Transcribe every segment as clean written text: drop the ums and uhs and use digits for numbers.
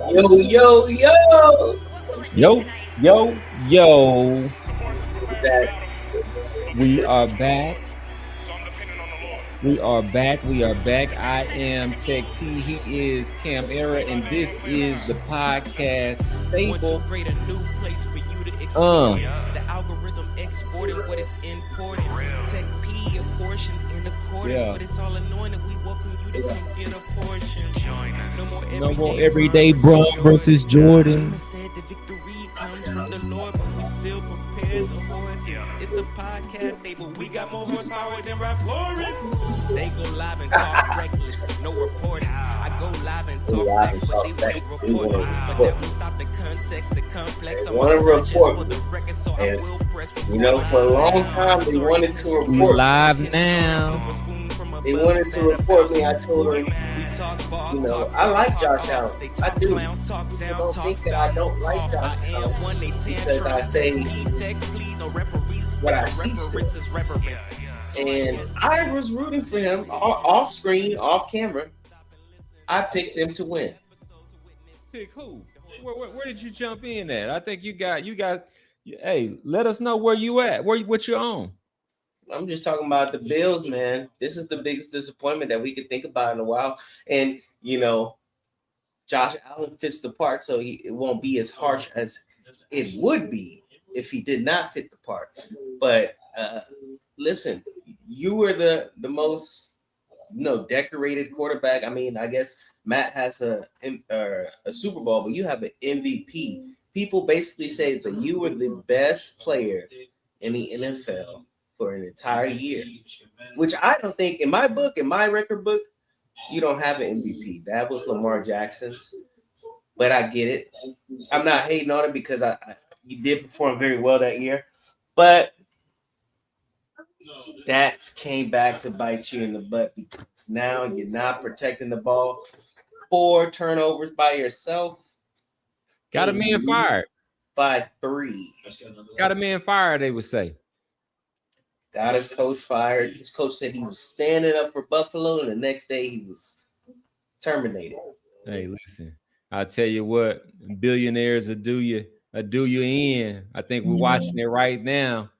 Yo, yo, yo. Yo, yo, yo. That We are back. We are back. We are back. I am Tech P. He is Cam Era, and this is the podcast stable. Create a new place for you to Uh, explore. The algorithm exporting what is important. Tech P a portion in accordance, Yeah. but it's all anointed. We welcome you to come get a portion. no more everyday Bron versus Jordan. Jesus said the victory comes from the Lord, but we still prepare the horses. It's the podcast stable. We got more horsepower than Ralph Lauren. They go live and talk reckless, no reporting. I go live and talk facts, but they won't report. But that won't stop the context, the complex. They wanna report. For the record, so I And, will press you know, for a long time they wanted to We report. live now. They wanted to report me. I told them, you know, I like Josh Allen. I do. People don't think that I don't like Josh Allen because I say what I see still. And I was rooting for him off screen, off camera. I picked him to win. Pick who? Where did you jump in at? I think you got. Hey, let us know where you at. What you on? I'm just talking about the Bills, man. This is the biggest disappointment that we could think about in a while. And, you know, Josh Allen fits the part, so it won't be as harsh as it would be if he did not fit the part. But listen, you were the most, decorated quarterback. I mean, I guess Matt has a Super Bowl, but you have an MVP. People basically say that you were the best player in the NFL for an entire year, which I don't think in my book, in my record book, you don't have an MVP. That was Lamar Jackson's, but I get it. I'm not hating on it because he did perform very well that year, but that came back to bite you in the butt because now you're not protecting the ball. 4 turnovers by yourself. Got a man fired. By 3. Got a man fired, they would say. Got his coach fired. His coach said he was standing up for Buffalo, and the next day he was terminated. Hey, listen, I'll tell you what, billionaires will do you in. I think we're watching it right now.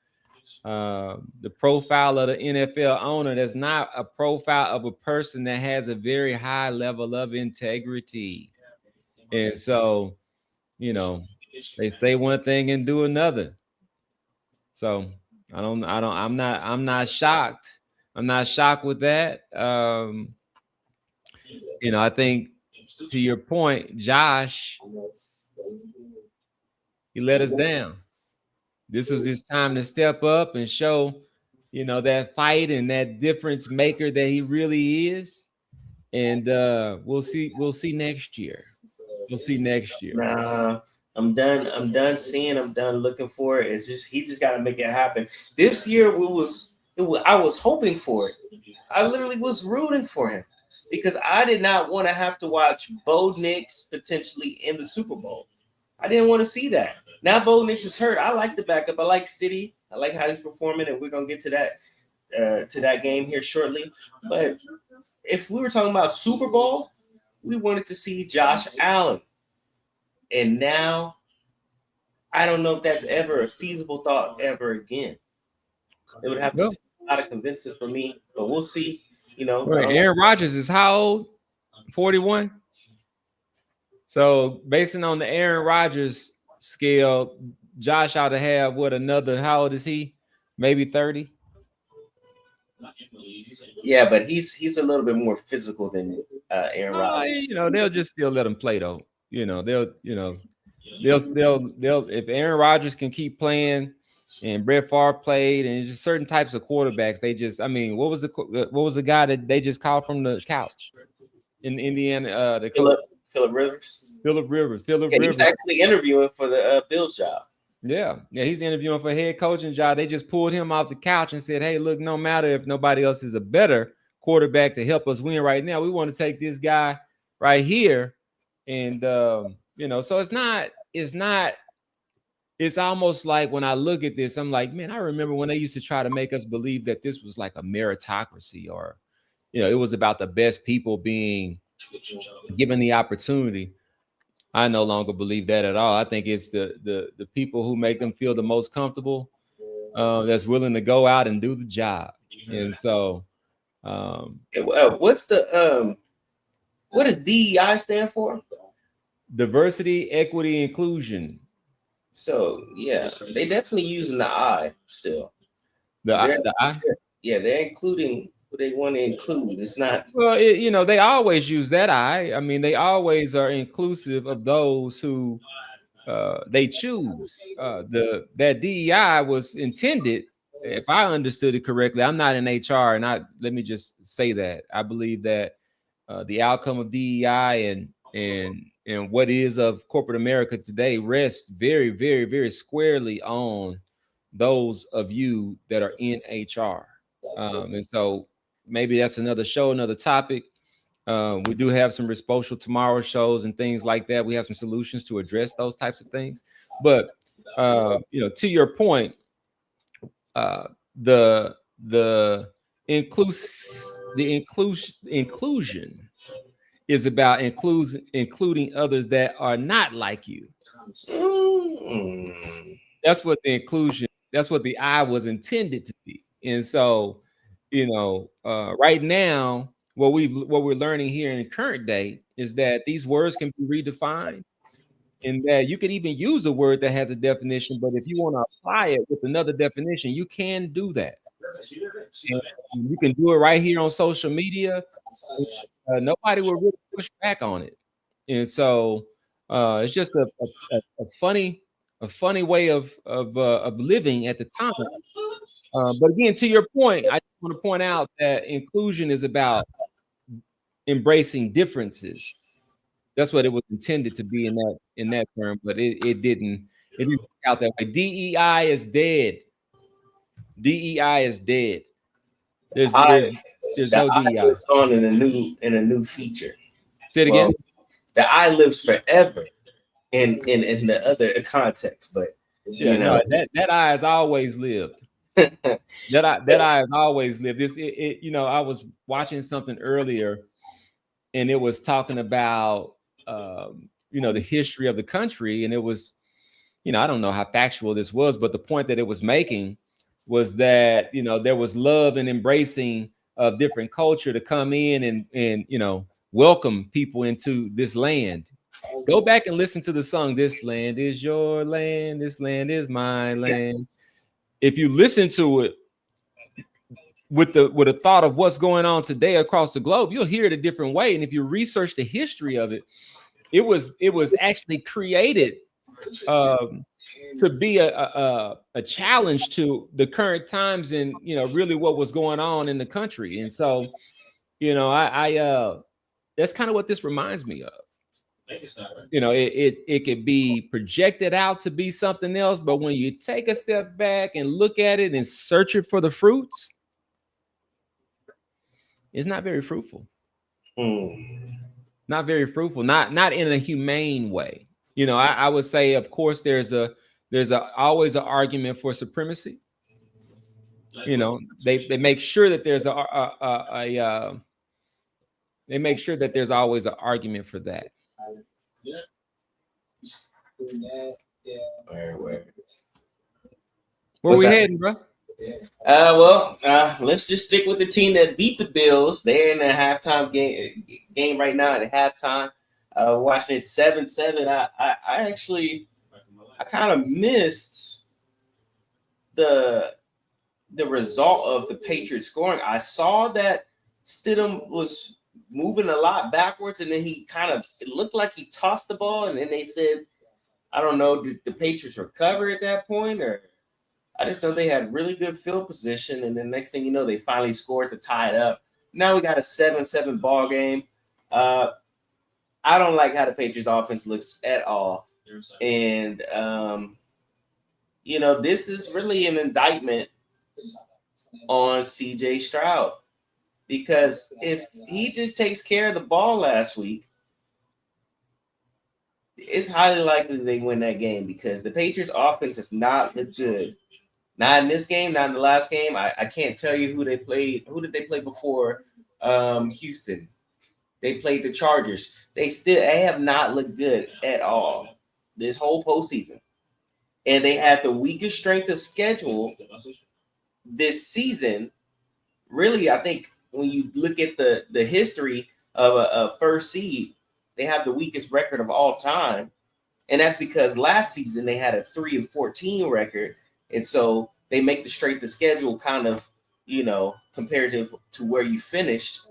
The profile of the NFL owner, there's not a profile of a person that has a very high level of integrity. And so, they say one thing and do another. So I'm not shocked. I'm not shocked with that. I think to your point, Josh, he let us down. This was his time to step up and show, that fight and that difference maker that he really is. And we'll see next year. We'll see next year. Nah, I'm done. I'm done seeing. I'm done looking for it. It's just he just got to make it happen. This year I was hoping for it. I literally was rooting for him because I did not want to have to watch Bo Nix potentially in the Super Bowl. I didn't want to see that. Now Bo Nix is hurt. I like the backup. I like Stiddy. I like how he's performing, and we're gonna get to that game here shortly. But if we were talking about Super Bowl, we wanted to see Josh Allen. And now, I don't know if that's ever a feasible thought ever again. It would have to take a lot of convincing for me, but we'll see. Right. Aaron Rodgers is how old? 41. So, basing on the Aaron Rodgers scale, Josh ought to have how old is he? Maybe 30. Yeah, but he's a little bit more physical than Aaron Rodgers. They'll just still let him play though. They'll if Aaron Rodgers can keep playing and Brett Favre played and just certain types of quarterbacks, what was the guy that they just called from the couch in Indiana? Phillip Rivers. Phillip Rivers. He's actually interviewing for the Bills job. Yeah, he's interviewing for a head coaching job. They just pulled him off the couch and said, "Hey, look, no matter if nobody else is a better quarterback to help us win right now, we want to take this guy right here." And so it's almost like when I look at this, I'm like, man, I remember when they used to try to make us believe that this was like a meritocracy or, it was about the best people being given the opportunity. I no longer believe that at all. I think it's the people who make them feel the most comfortable, that's willing to go out and do the job. And so, What's the what does DEI stand for? diversity, equity, inclusion. So yeah, they definitely using the I still. The They're, I. yeah, they're including who they want to include. It's not. Well, you know, they always use that I mean, they always are inclusive of those who they choose. That DEI was intended, if I understood it correctly. I'm not in HR, and let me just say that I believe that the outcome of DEI and what is of corporate America today rests very, very, very squarely on those of you that are in HR. And so maybe that's another show, another topic. We do have some Responsible Tomorrow shows and things like that. We have some solutions to address those types of things. But you know, to your point, uh, the the inclusion is about including others that are not like you. Mm. That's what the inclusion. That's what the I was intended to be. And so, you know, right now, what we're learning here in the current day is that these words can be redefined, and that you could even use a word that has a definition, but if you want to apply it with another definition, you can do that. And you can do it right here on social media. Nobody will really push back on it. And so it's just a funny way of living at the time. But again, to your point, I just want to point out that inclusion is about embracing differences. That's what it was intended to be in that term, but it didn't work out that way. DEI is dead. DEI is dead. There's no DEI. Lives on in a new feature. Say it again. The I lives forever in the other context, but you know that I has always lived. that I has always lived. You know, I was watching something earlier, and it was talking about you know, the history of the country, and it was, you know, I don't know how factual this was, but the point that it was making was that, you know, there was love and embracing of different culture to come in and you know, welcome people into this land. Go back and listen to the song, "This land is your land, this land is my land." If you listen to it with a thought of what's going on today across the globe, you'll hear it a different way. And if you research the history of it, it was actually created to be a challenge to the current times and, you know, really what was going on in the country. And so, you know, I that's kind of what this reminds me of. You know, it could be projected out to be something else, but when you take a step back and look at it and search it for the fruits, it's not very fruitful. Not very fruitful. Not in a humane way. You know, I would say, of course, there's always an argument for supremacy. You know, they make sure that there's they make sure that there's always an argument for that. Where we heading, bro? Let's just stick with the team that beat the Bills. They're in a halftime game right now at halftime. Watching it 7-7. I kind of missed the result of the Patriots scoring. I saw that Stidham was moving a lot backwards, and then it looked like he tossed the ball, and then they said, I don't know, did the Patriots recover at that point, or I just know they had really good field position, and then next thing you know, they finally scored to tie it up. Now we got a 7-7 ball game. I don't like how the Patriots offense looks at all. And, you know, this is really an indictment on CJ Stroud. Because if he just takes care of the ball last week, it's highly likely they win that game, because the Patriots offense has not looked good. Not in this game, not in the last game. I can't tell you who they played. Who did they play before Houston? They played the Chargers. They have not looked good at all this whole postseason. And they had the weakest strength of schedule this season. Really, I think when you look at the history of a first seed, they have the weakest record of all time. And that's because last season they had a 3-14 record. And so they make the strength of schedule kind of, comparative to where you finished.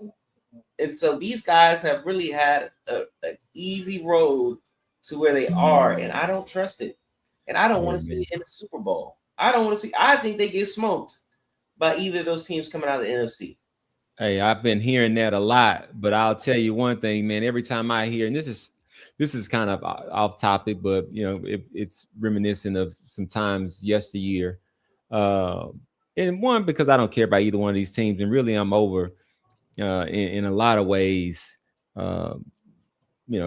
And so these guys have really had an easy road to where they are. And I don't trust it. And I don't want to see it in the Super Bowl. I think they get smoked by either of those teams coming out of the NFC. Hey, I've been hearing that a lot, but I'll tell you one thing, man. Every time I hear, and this is kind of off topic, but it's reminiscent of some times yesteryear. And one, because I don't care about either one of these teams, and really I'm over in a lot of ways.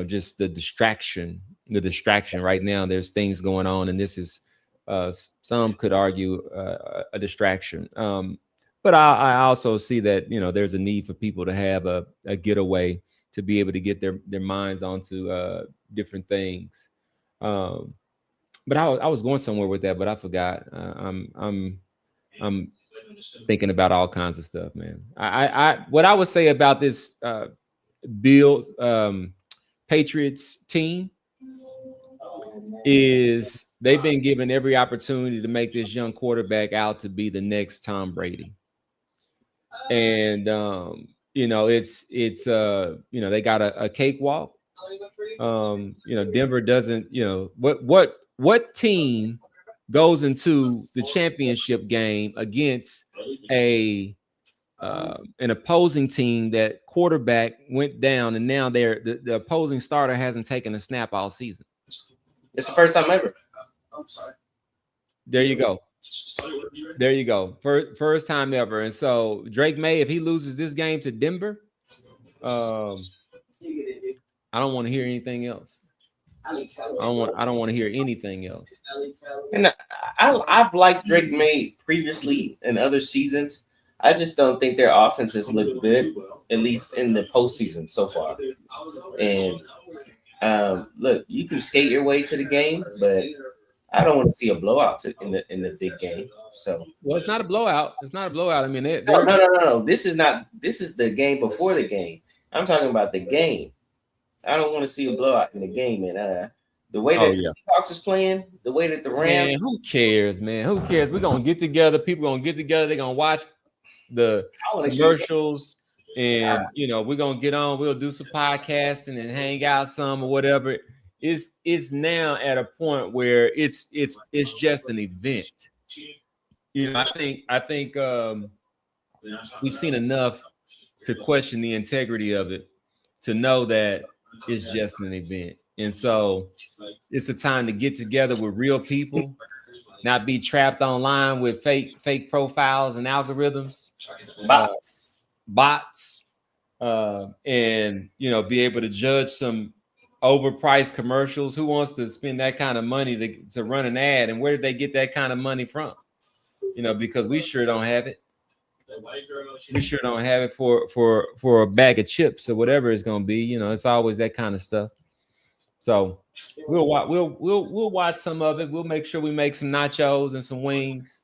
Just the distraction right now. There's things going on, and this is some could argue a distraction. But I also see that there's a need for people to have a getaway, to be able to get their minds onto different things. But I was going somewhere with that, but I forgot. I'm thinking about all kinds of stuff, man. What I would say about this Bills Patriots team is they've been given every opportunity to make this young quarterback out to be the next Tom Brady. And it's they got a cakewalk. Denver doesn't. What team goes into the championship game against an opposing team that quarterback went down, and now the opposing starter hasn't taken a snap all season? It's the first time ever. I'm sorry. There you go. First time ever. And so Drake May, if he loses this game to Denver, I don't want to hear anything else. I don't want to hear anything else. And I've liked Drake May previously in other seasons. I just don't think their offense has looked good, at least in the postseason so far. And look, you can skate your way to the game, but I don't want to see a blowout in the big game. So, well, it's not a blowout. It's not a blowout. I mean, no. This is not. This is the game before the game. I'm talking about the game. I don't want to see a blowout in the game, man. The way that the Seahawks is playing, the way that the Rams. Man, who cares, man? Who cares? We're gonna get together. People gonna get together. They're gonna watch the commercials, and we're gonna get on. We'll do some podcasting and hang out some or whatever. It's now at a point where it's just an event. I think we've seen enough to question the integrity of it, to know that it's just an event. And so it's a time to get together with real people, not be trapped online with fake profiles and algorithms, bots, and be able to judge some overpriced commercials. Who wants to spend that kind of money to run an ad, and where did they get that kind of money from? Because we sure don't have it. We sure don't have it for a bag of chips or whatever it's going to be. It's always that kind of stuff. So we'll watch some of it. We'll make sure we make some nachos and some wings.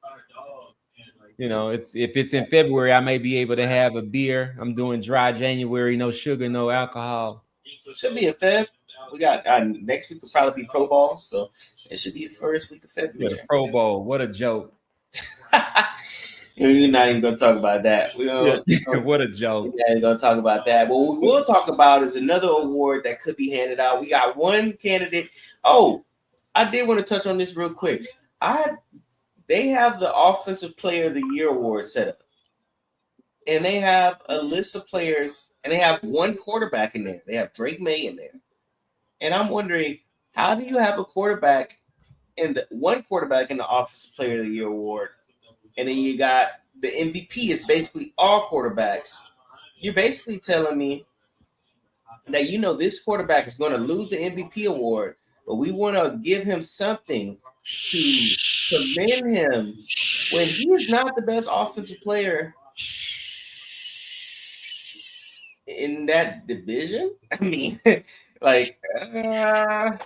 If it's in February, I may be able to have a beer. I'm doing dry January, no sugar, no alcohol. Should be in Feb. We got next week will probably be Pro Bowl, so it should be the first week of February. Yeah, Pro Bowl, what a joke! You're not even gonna talk about that. What a joke! We're not even gonna talk about that. What we will talk about is another award that could be handed out. We got one candidate. Oh, I did want to touch on this real quick. They have the Offensive Player of the Year award set up, and they have a list of players, and they have one quarterback in there. They have Drake May in there, and I'm wondering, how do you have a quarterback in the Offensive Player of the Year award, and then you got the MVP is basically all quarterbacks? You're basically telling me that this quarterback is going to lose the MVP award, but we want to give him something to commend him when he is not the best offensive player in that division. I mean, like, I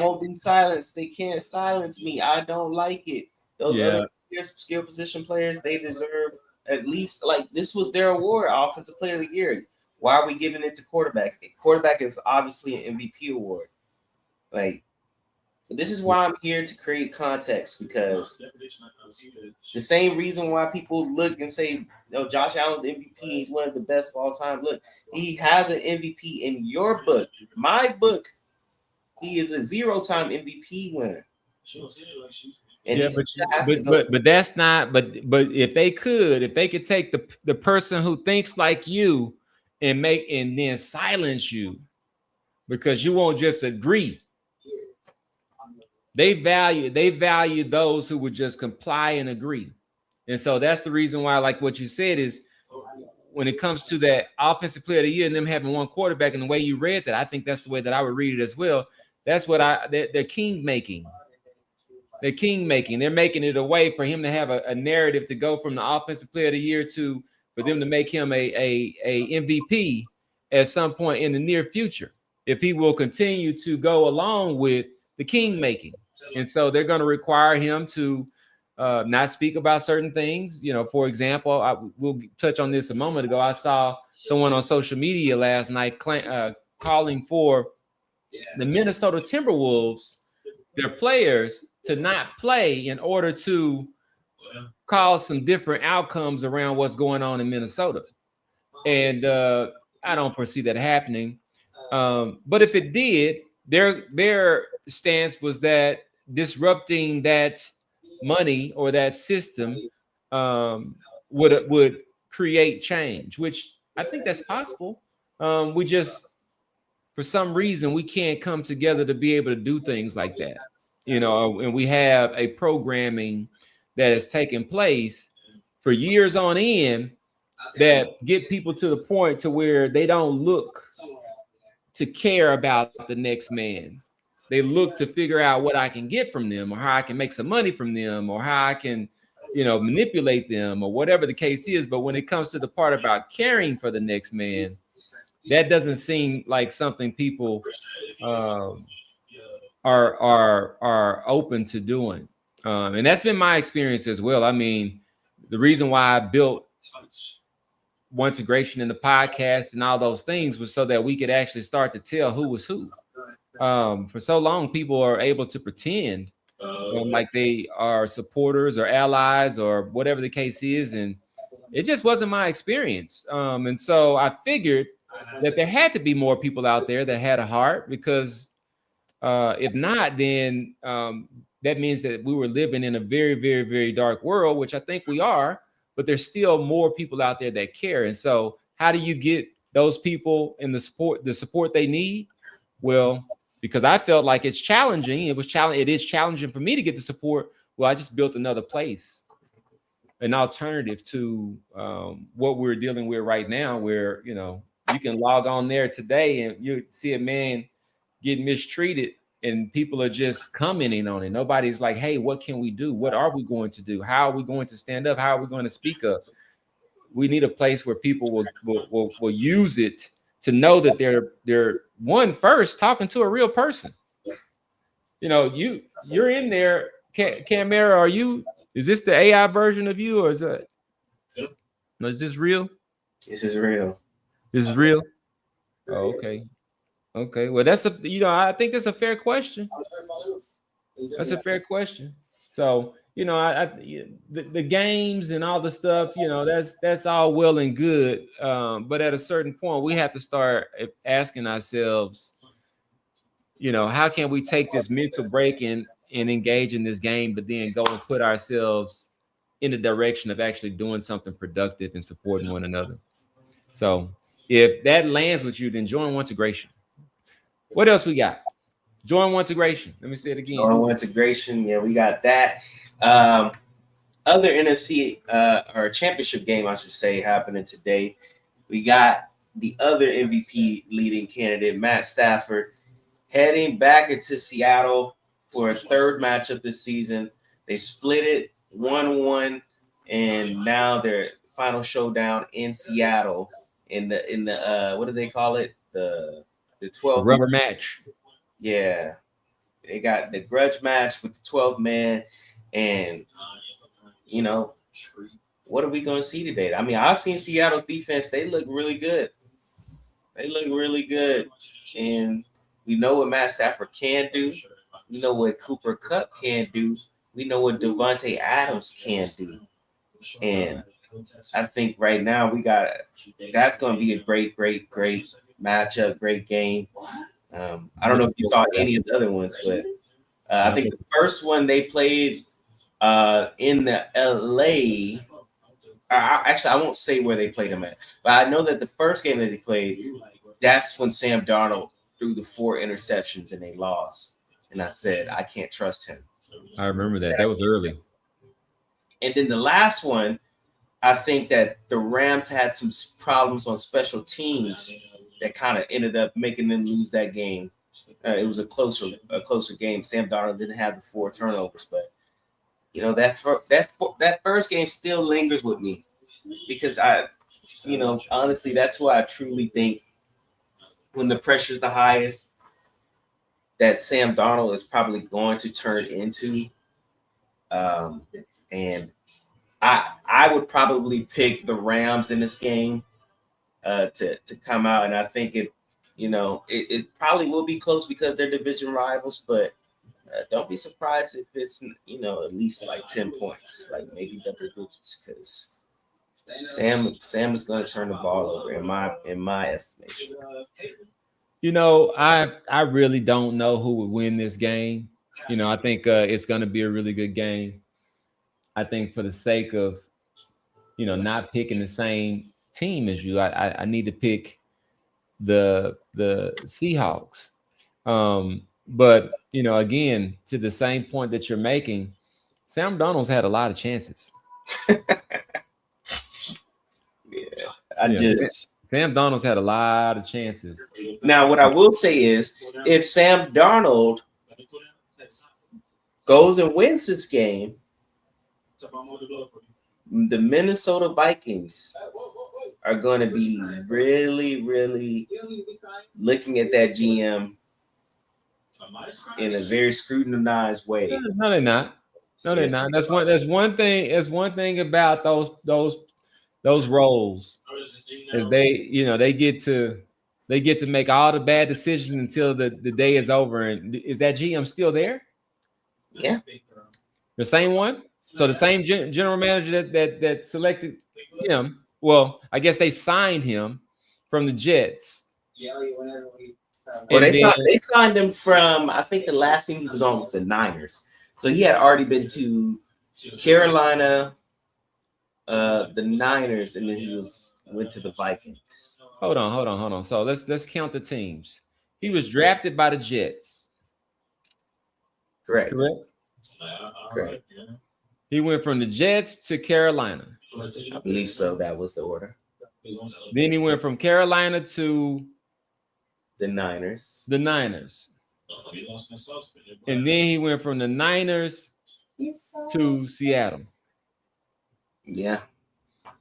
won't be silenced. They can't silence me. I don't like it. Those other skill position players, they deserve at least, like, this was their award, offensive player of the year. Why are we giving it to quarterbacks? Quarterback is obviously an MVP award. Like, this is why I'm here to create context, because the same reason why people look and say, Josh Allen's MVP, he's one of the best of all time. Look, he has an MVP in your book. My book, he is a 0-time MVP winner. And but that's not. But if they could take the person who thinks like you and then silence you because you won't just agree. They value those who would just comply and agree. And so that's the reason why, like what you said, is when it comes to that offensive player of the year and them having one quarterback, and the way you read that, I think that's the way that I would read it as well. That's what they're king making. They're king making. They're making it a way for him to have a narrative to go from the offensive player of the year for them to make him a MVP at some point in the near future, if he will continue to go along with the king making. And so they're going to require him to not speak about certain things. For example, we'll touch on this a moment ago. I saw someone on social media last night calling for the Minnesota Timberwolves, their players, to not play in order to cause some different outcomes around what's going on in Minnesota. And I don't foresee that happening. But if it did, their stance was that disrupting that money or that system would create change, which I think that's possible. We just, for some reason, we can't come together to be able to do things like that. And we have a programming that has taken place for years on end that get people to the point to where they don't look to care about the next man. They look to figure out what I can get from them, or how I can make some money from them, or how I can, manipulate them, or whatever the case is. But when it comes to the part about caring for the next man, that doesn't seem like something people are open to doing. And that's been my experience as well. I mean, the reason why I built Ontegration in the podcast and all those things was so that we could actually start to tell who was who. For so long, people are able to pretend like they are supporters or allies or whatever the case is. And it just wasn't my experience. And so I figured that there had to be more people out there that had a heart, because if not, then that means that we were living in a very, very, very dark world, which I think we are, but there's still more people out there that care. And so how do you get those people in the support they need? Well, because I felt like it's challenging. It is challenging for me to get the support. Well, I just built another place, an alternative to what we're dealing with right now, where, you can log on there today and you see a man get mistreated and people are just commenting on it. Nobody's like, hey, what can we do? What are we going to do? How are we going to stand up? How are we going to speak up? We need a place where people will use it to know that they're one first talking to a real person. You're in there. Camera, is this the AI version of you, or is that? No, is this real? This is real. This is real. Oh, okay. Okay. Well, I think that's a fair question. That's a fair question. So, the games and all the stuff, that's all well and good. But at a certain point, we have to start asking ourselves, how can we take this mental break and engage in this game, but then go and put ourselves in the direction of actually doing something productive and supporting one another. So if that lands with you, then join Ontegration. What else we got? Join Ontegration. Let me say it again. Join Ontegration. Yeah, we got that. Other NFC or championship game, I should say, happening today. We got the other MVP leading candidate, Matt Stafford, heading back into Seattle for a third matchup this season. They split it 1-1, and now their final showdown in Seattle in the what do they call it? The 12 rubber match. Yeah, they got the grudge match with the 12 man, and you know what are we going to see today? I mean, I've seen Seattle's defense; they look really good. They look really good, and we know what Matt Stafford can do. We know what Cooper Kupp can do. We know what Devontae Adams can do, and I think right now that's going to be a great matchup, great game. I don't know if you saw any of the other ones, but I think the first one they played in the LA. Actually, I won't say where they played them at, but I know that the first game that they played, that's when Sam Darnold threw the 4 interceptions and they lost. And I said, I can't trust him. I remember that. That was early. And then the last one, I think that the Rams had some problems on special teams that kind of ended up making them lose that game. It was a closer game. Sam Darnold didn't have the 4 turnovers, but you know that first game still lingers with me because honestly, that's why I truly think when the pressure's the highest, that Sam Darnold is probably going to turn into. And I would probably pick the Rams in this game to come out, and I think it probably will be close because they're division rivals, but don't be surprised if it's at least like 10 points, like maybe double digits, because Sam is going to turn the ball over in my estimation. I really don't know who would win this game. I think it's going to be a really good game. I think for the sake of not picking the same team as you, I need to pick the Seahawks. But again, to the same point that you're making, Sam Darnold's had a lot of chances. Sam Darnold's had a lot of chances. Now, what I will say is, if Sam Darnold goes and wins this game, the Minnesota Vikings are going to be really, really looking at that GM in a very scrutinized way. No, they're not. No, they're not. That's one thing. That's one thing about those roles is they get to make all the bad decisions until the day is over. And is that GM still there? Yeah, the same one. So the same general manager that selected him. Well, I guess they signed him from the Jets. Well, they signed him from, I think the last team he was on was the Niners. So he had already been to Carolina, the Niners, and then he went to the Vikings. Hold on. So let's count the teams. He was drafted by the Jets. Correct. He went from the Jets to Carolina. I believe so. That was the order. Then he went from Carolina to the Niners. And then he went from the Niners to Seattle. Yeah.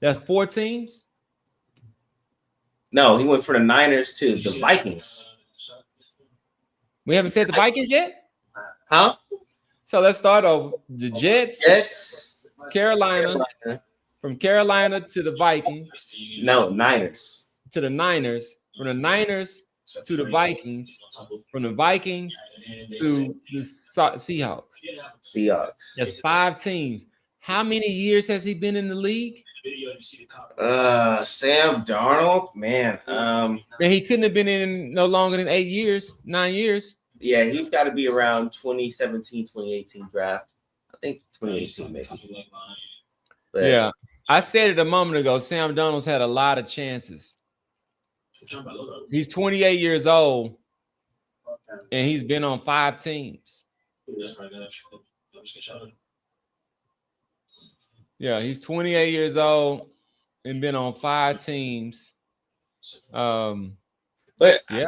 That's 4 teams? No, he went from the Niners to the Vikings. We haven't said the Vikings yet? Huh? So let's start over. The Jets, Carolina. From Carolina to the Vikings. No, Niners. To the Niners. From the Niners to the Vikings. From the Vikings to the Seahawks. That's 5 teams. How many years has he been in the league? Sam Darnold, man. And he couldn't have been in no longer than 8 years, 9 years. Yeah, he's got to be around 2017, 2018 draft. I think 2018 maybe. But, yeah, I said it a moment ago. Sam Darnold's had a lot of chances. He's 28 years old, and he's been on 5 teams. Yeah, he's 28 years old and been on 5 teams. But yeah,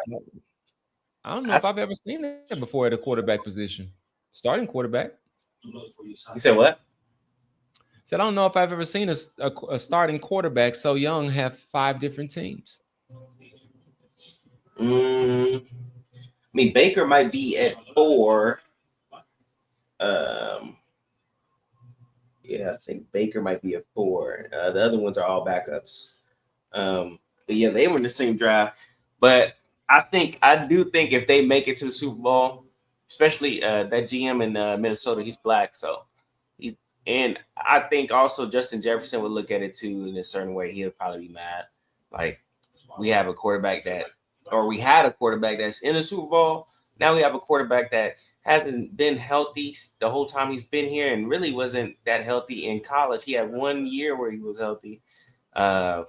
I don't know if I've ever seen that before at a quarterback position, starting quarterback. You said what? So I don't know if I've ever seen a starting quarterback so young have 5 different teams. I mean, Baker might be at 4. Yeah, I think Baker might be at 4. The other ones are all backups. But yeah, they were in the same draft. But I do think if they make it to the Super Bowl, especially that GM in Minnesota, he's black, so and I think also Justin Jefferson would look at it too in a certain way. He'll probably be mad. Like we had a quarterback that's in the Super Bowl. Now we have a quarterback that hasn't been healthy the whole time he's been here and really wasn't that healthy in college. He had 1 year where he was healthy. I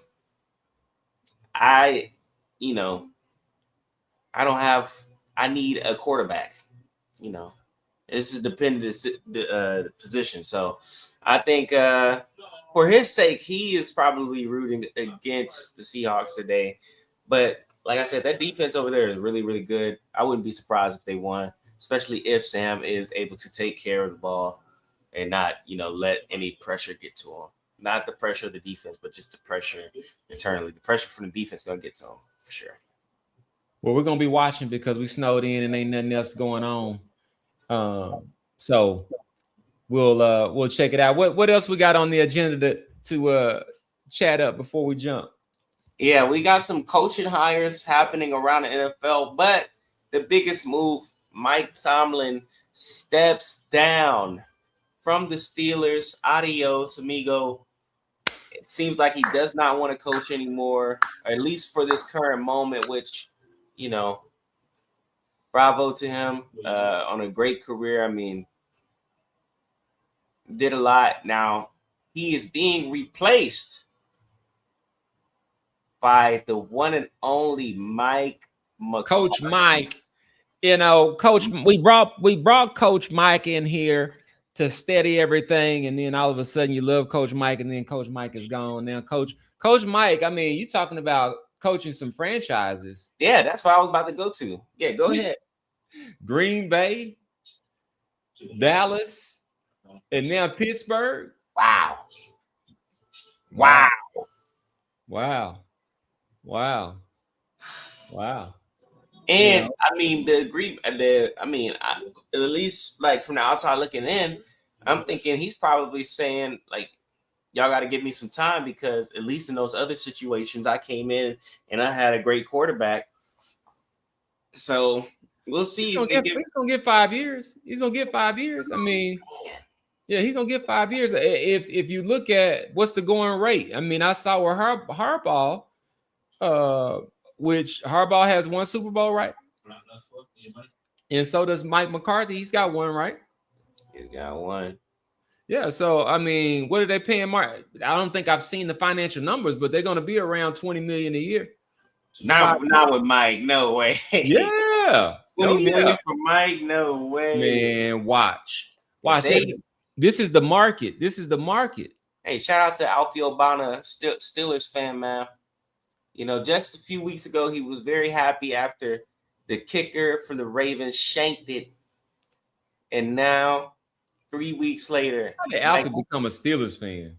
need a quarterback. This is dependent the position. So I think for his sake, he is probably rooting against the Seahawks today. But like I said, that defense over there is really, really good. I wouldn't be surprised if they won, especially if Sam is able to take care of the ball and not, let any pressure get to him. Not the pressure of the defense, but just the pressure internally. The pressure from the defense going to get to him for sure. Well, we're going to be watching because we snowed in and ain't nothing else going on. So we'll check it out. What else we got on the agenda to chat up before we jump? Yeah, we got some coaching hires happening around the NFL, but the biggest move, Mike Tomlin steps down from the Steelers. Adios, amigo. It seems like he does not want to coach anymore, or at least for this current moment, which, bravo to him on a great career. I mean, did a lot. Now he is being replaced by the one and only Mike McCarthy. Coach Mike. Coach, we brought Coach Mike in here to steady everything, and then all of a sudden you love Coach Mike, and then Coach Mike is gone. Now, Coach Mike, I mean, you talking about coaching some franchises. Yeah, that's what I was about to go to. Yeah, go ahead. Green Bay, Dallas, and now Pittsburgh. Wow. And I mean, at least like from the outside looking in, I'm thinking he's probably saying like, y'all got to give me some time because at least in those other situations, I came in and I had a great quarterback. So we'll see. He's gonna get 5 years. He's gonna get 5 years. I mean, yeah, he's gonna get 5 years. If you look at what's the going rate, I mean, I saw where Harbaugh, which Harbaugh has 1 Super Bowl, right? And so does Mike McCarthy. He's got 1, right? He's got 1. Yeah. So I mean, what are they paying Mark? I don't think I've seen the financial numbers, but they're gonna be around $20 million a year. Not with Mike. No way. Yeah. $20 million for Mike. No way. Man, watch. This is the market. Hey, shout out to Alfie Obama, Steelers fan, man. Just a few weeks ago, he was very happy after the kicker from the Ravens shanked it. And now, 3 weeks later. How did Alfie become a Steelers fan?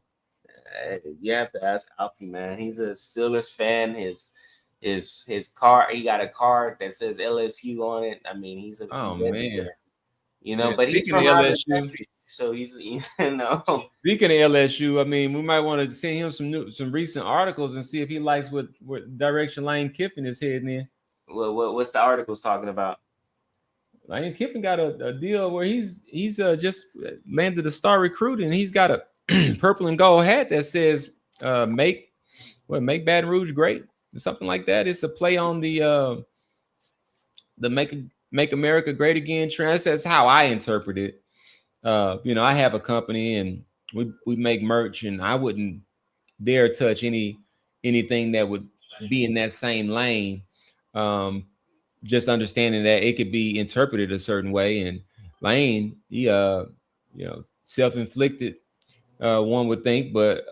You have to ask Alfie, man. He's a Steelers fan. His car, he got a card that says LSU on it. I mean, he's man. But he's from LSU, so he's Speaking of LSU, I mean, we might want to send him some recent articles and see if he likes what direction Lane Kiffin is heading in. What's the articles talking about? Lane Kiffin got a deal where he's just landed a star recruit, and he's got a purple and gold hat that says make Baton Rouge great. Something like that. It's a play on the Make America Great Again trend. That's how I interpret it. I have a company and we make merch, and I wouldn't dare touch anything that would be in that same lane. Just understanding that it could be interpreted a certain way. And Lane, he self-inflicted, one would think, but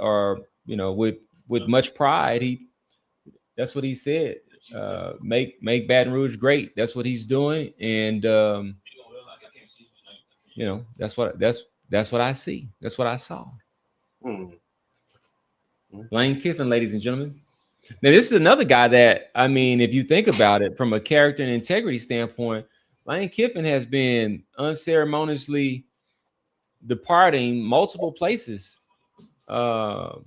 with much pride, that's what he said. Make Baton Rouge great. That's what he's doing, and that's what I see. That's what I saw. Lane Kiffin, ladies and gentlemen. Now, this is another guy that, I mean, if you think about it from a character and integrity standpoint, Lane Kiffin has been unceremoniously departing multiple places and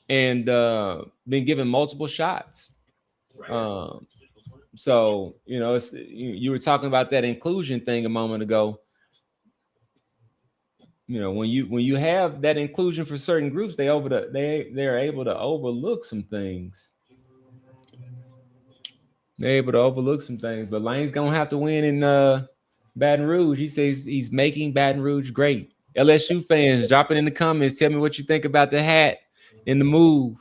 been given multiple shots. So, you know, it's, you were talking about that inclusion thing a moment ago. You know, when you have that inclusion for certain groups, they're able to overlook some things. They're able to overlook some things. But Lane's gonna have to win in Baton Rouge. He says he's making Baton Rouge great. LSU fans, drop it in the comments. Tell me what you think about the hat and the move.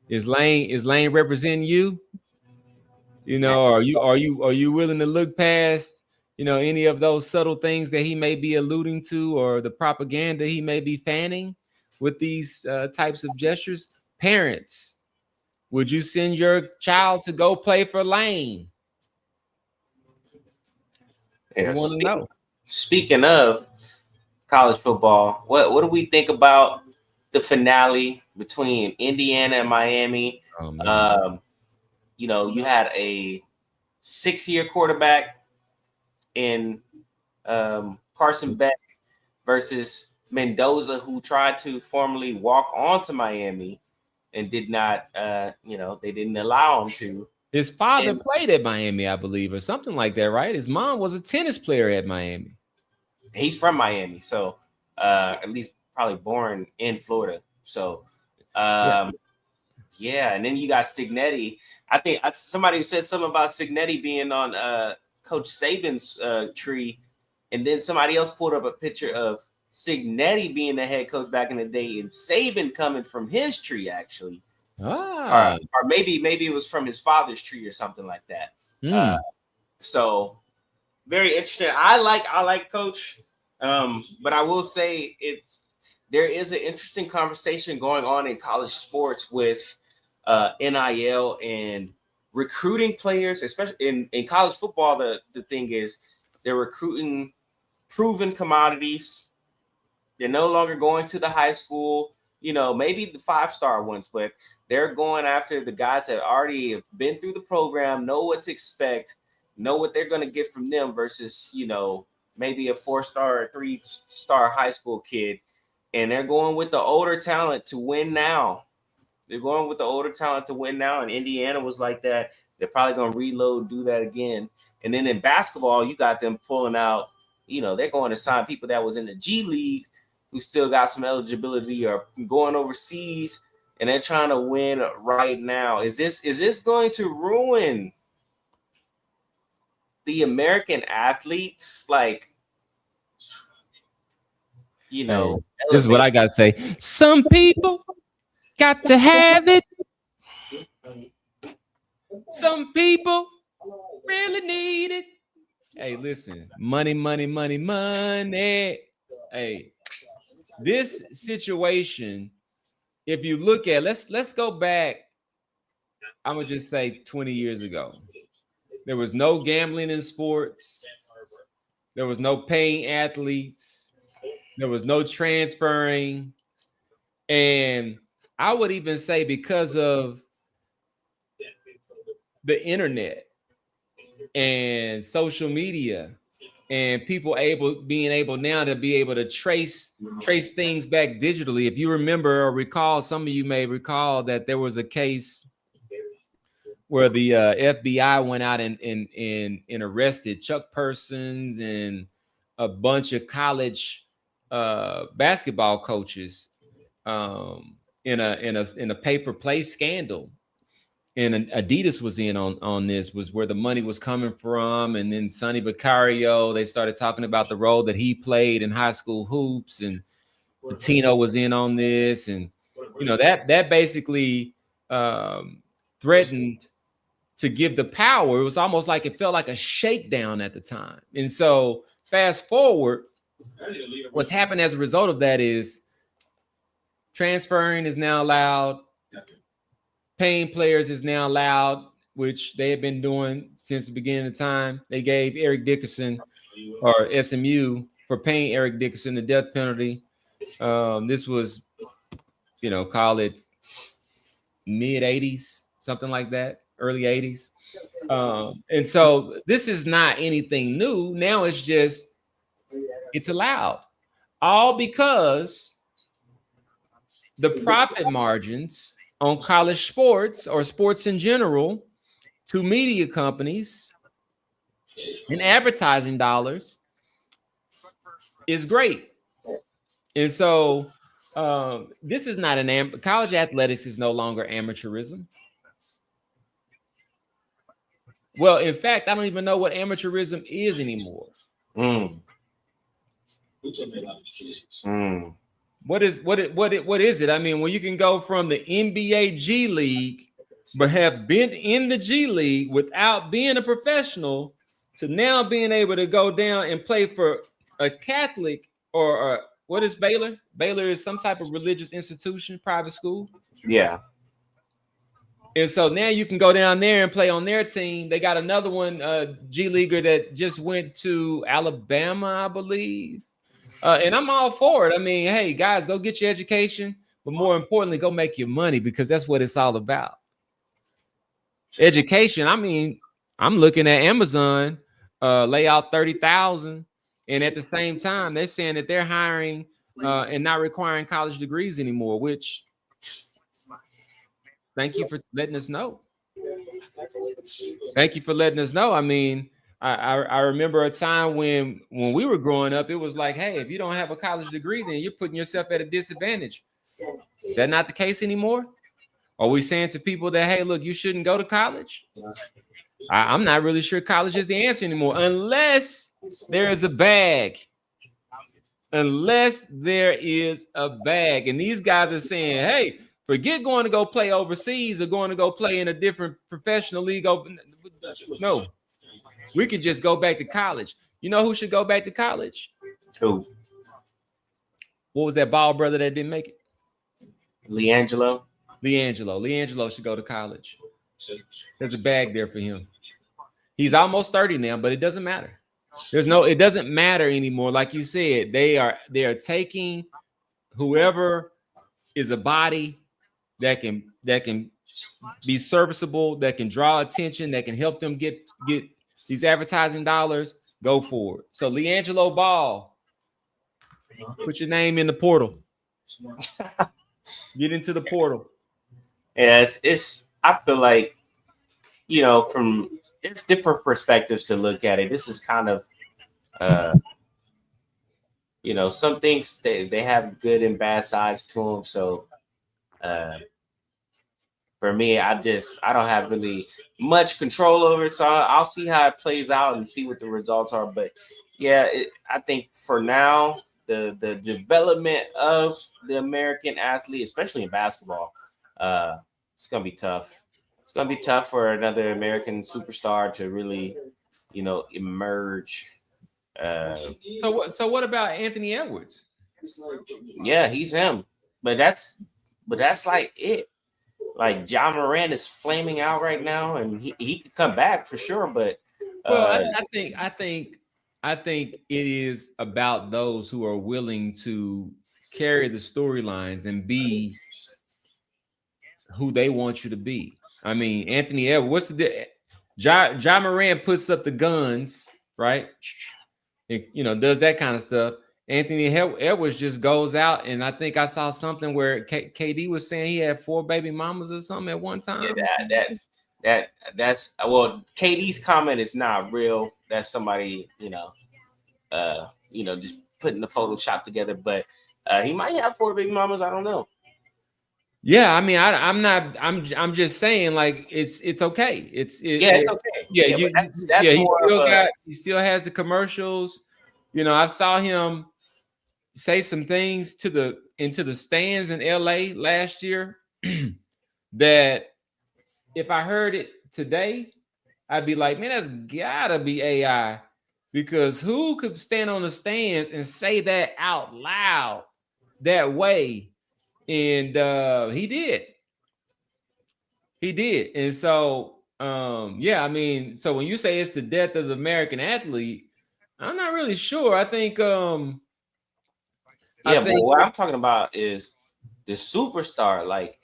Is Lane representing you? You know, are you willing to look past, you know, any of those subtle things that he may be alluding to or the propaganda he may be fanning with these types of gestures? Parents, would you send your child to go play for Lane? Yeah, I want to know. Speaking of college football, what do we think about the finale between Indiana and Miami? You know, you had a 6-year quarterback in Carson Beck versus Mendoza, who tried to formally walk onto Miami and did not, you know, they didn't allow him to. His father played at Miami, I believe, or something like that, right? His mom was a tennis player at Miami. He's from Miami, so at least probably born in Florida. So, yeah. And then you got Signetti. I think somebody said something about Signetti being on Coach Saban's tree, and then somebody else pulled up a picture of Signetti being the head coach back in the day, and Saban coming from his tree actually. Or maybe it was from his father's tree or something like that. So very interesting. I like Coach, but I will say there is an interesting conversation going on in college sports with NIL and recruiting players, especially in college football. The thing is they're recruiting proven commodities. They're no longer going to the high school, you know, maybe the 5-star ones, but they're going after the guys that already have been through the program, know what to expect, know what they're going to get from them versus, you know, maybe a 4-star or 3-star high school kid. And they're going with the older talent to win now. They're going with the older talent to win now. And Indiana was like that. They're probably going to reload and do that again. And then in basketball, you got them pulling out, you know, they're going to sign people that was in the G League who still got some eligibility or going overseas, and they're trying to win right now. Is this going to ruin the American athletes? Like, you know, this is what I gotta say. Some people got to have it. Some people really need it. Hey, listen, money. Hey, this situation, if you look at, let's go back, I'm gonna just say 20 years ago. There was no gambling in sports. There was no paying athletes. There was no transferring. And I would even say because of the internet and social media and people being able now to be able to trace things back digitally. If you remember or recall, some of you may recall that there was a case where the FBI went out and arrested Chuck Persons and a bunch of college basketball coaches in a paper play scandal. And Adidas was in on this, was where the money was coming from. And then Sonny Vicario, they started talking about the role that he played in high school hoops, and Patino was in on this. And, you know, that basically threatened to give the power. It was almost like it felt like a shakedown at the time. And so fast forward, what's happened as a result of that is transferring is now allowed. Paying players is now allowed, which they have been doing since the beginning of time. They gave Eric Dickerson, or SMU, for paying Eric Dickerson the death penalty. This was, call it mid 80s, something like that, early 80s. And so this is not anything new. Now it's allowed. All because the profit margins on college sports or sports in general to media companies and advertising dollars is great. And so this is not college athletics is no longer amateurism. Well, in fact, I don't even know what amateurism is anymore. What is it? I mean, when you can go from the NBA G League, but have been in the G League without being a professional, to now being able to go down and play for a Catholic or what is Baylor? Baylor is some type of religious institution, private school. Yeah. And so now you can go down there and play on their team. They got another one, G Leaguer that just went to Alabama, I believe. And I'm all for it. I mean, hey, guys, go get your education. But more importantly, go make your money, because that's what it's all about. Education. I mean, I'm looking at Amazon lay out 30,000. And at the same time, they're saying that they're hiring and not requiring college degrees anymore, which thank you for letting us know. Thank you for letting us know. I mean, I remember a time when we were growing up, it was like, hey, if you don't have a college degree, then you're putting yourself at a disadvantage. Is that not the case anymore? Are we saying to people that, hey, look, you shouldn't go to college? I'm not really sure college is the answer anymore, unless there is a bag. Unless there is a bag. And these guys are saying, hey, forget going to go play overseas or going to go play in a different professional league. No, we could just go back to college. You know who should go back to college? Who? What was that ball brother that didn't make it? LiAngelo. LiAngelo should go to college. There's a bag there for him. He's almost 30 now, but it doesn't matter. It doesn't matter anymore. Like you said, they are taking whoever is a body that can be serviceable, that can draw attention, that can help them get these advertising dollars, go for it. So LiAngelo Ball, put your name in the portal. Get into the portal. Yes, I feel like, from it's different perspectives to look at it. This is kind of some things they have good and bad sides to them. So for me, I don't have really much control over it. So I'll see how it plays out and see what the results are. But yeah, I think for now, the development of the American athlete, especially in basketball, it's going to be tough. It's going to be tough for another American superstar to really, emerge. So what about Anthony Edwards? Yeah, he's him. But that's like it. Like Ja Morant is flaming out right now, and he could come back for sure. But I think it is about those who are willing to carry the storylines and be who they want you to be. I mean, Anthony Edwards, Ja Morant puts up the guns, right? And, does that kind of stuff. Anthony Edwards just goes out, and I think I saw something where KD was saying he had 4 baby mamas or something at one time. Yeah, that's KD's comment is not real. That's somebody, just putting the Photoshop together. But he might have 4 baby mamas. I don't know. Yeah, I mean, I'm just saying, like, it's okay. It's okay. Yeah, he still has the commercials. I saw him say some things into the stands in LA last year that if I heard it today, I'd be like, man, that's gotta be AI, because who could stand on the stands and say that out loud that way? And he did. And so I mean, so when you say it's the death of the American athlete, I'm not really sure. I think Yeah, I but think what I'm talking about is the superstar. Like,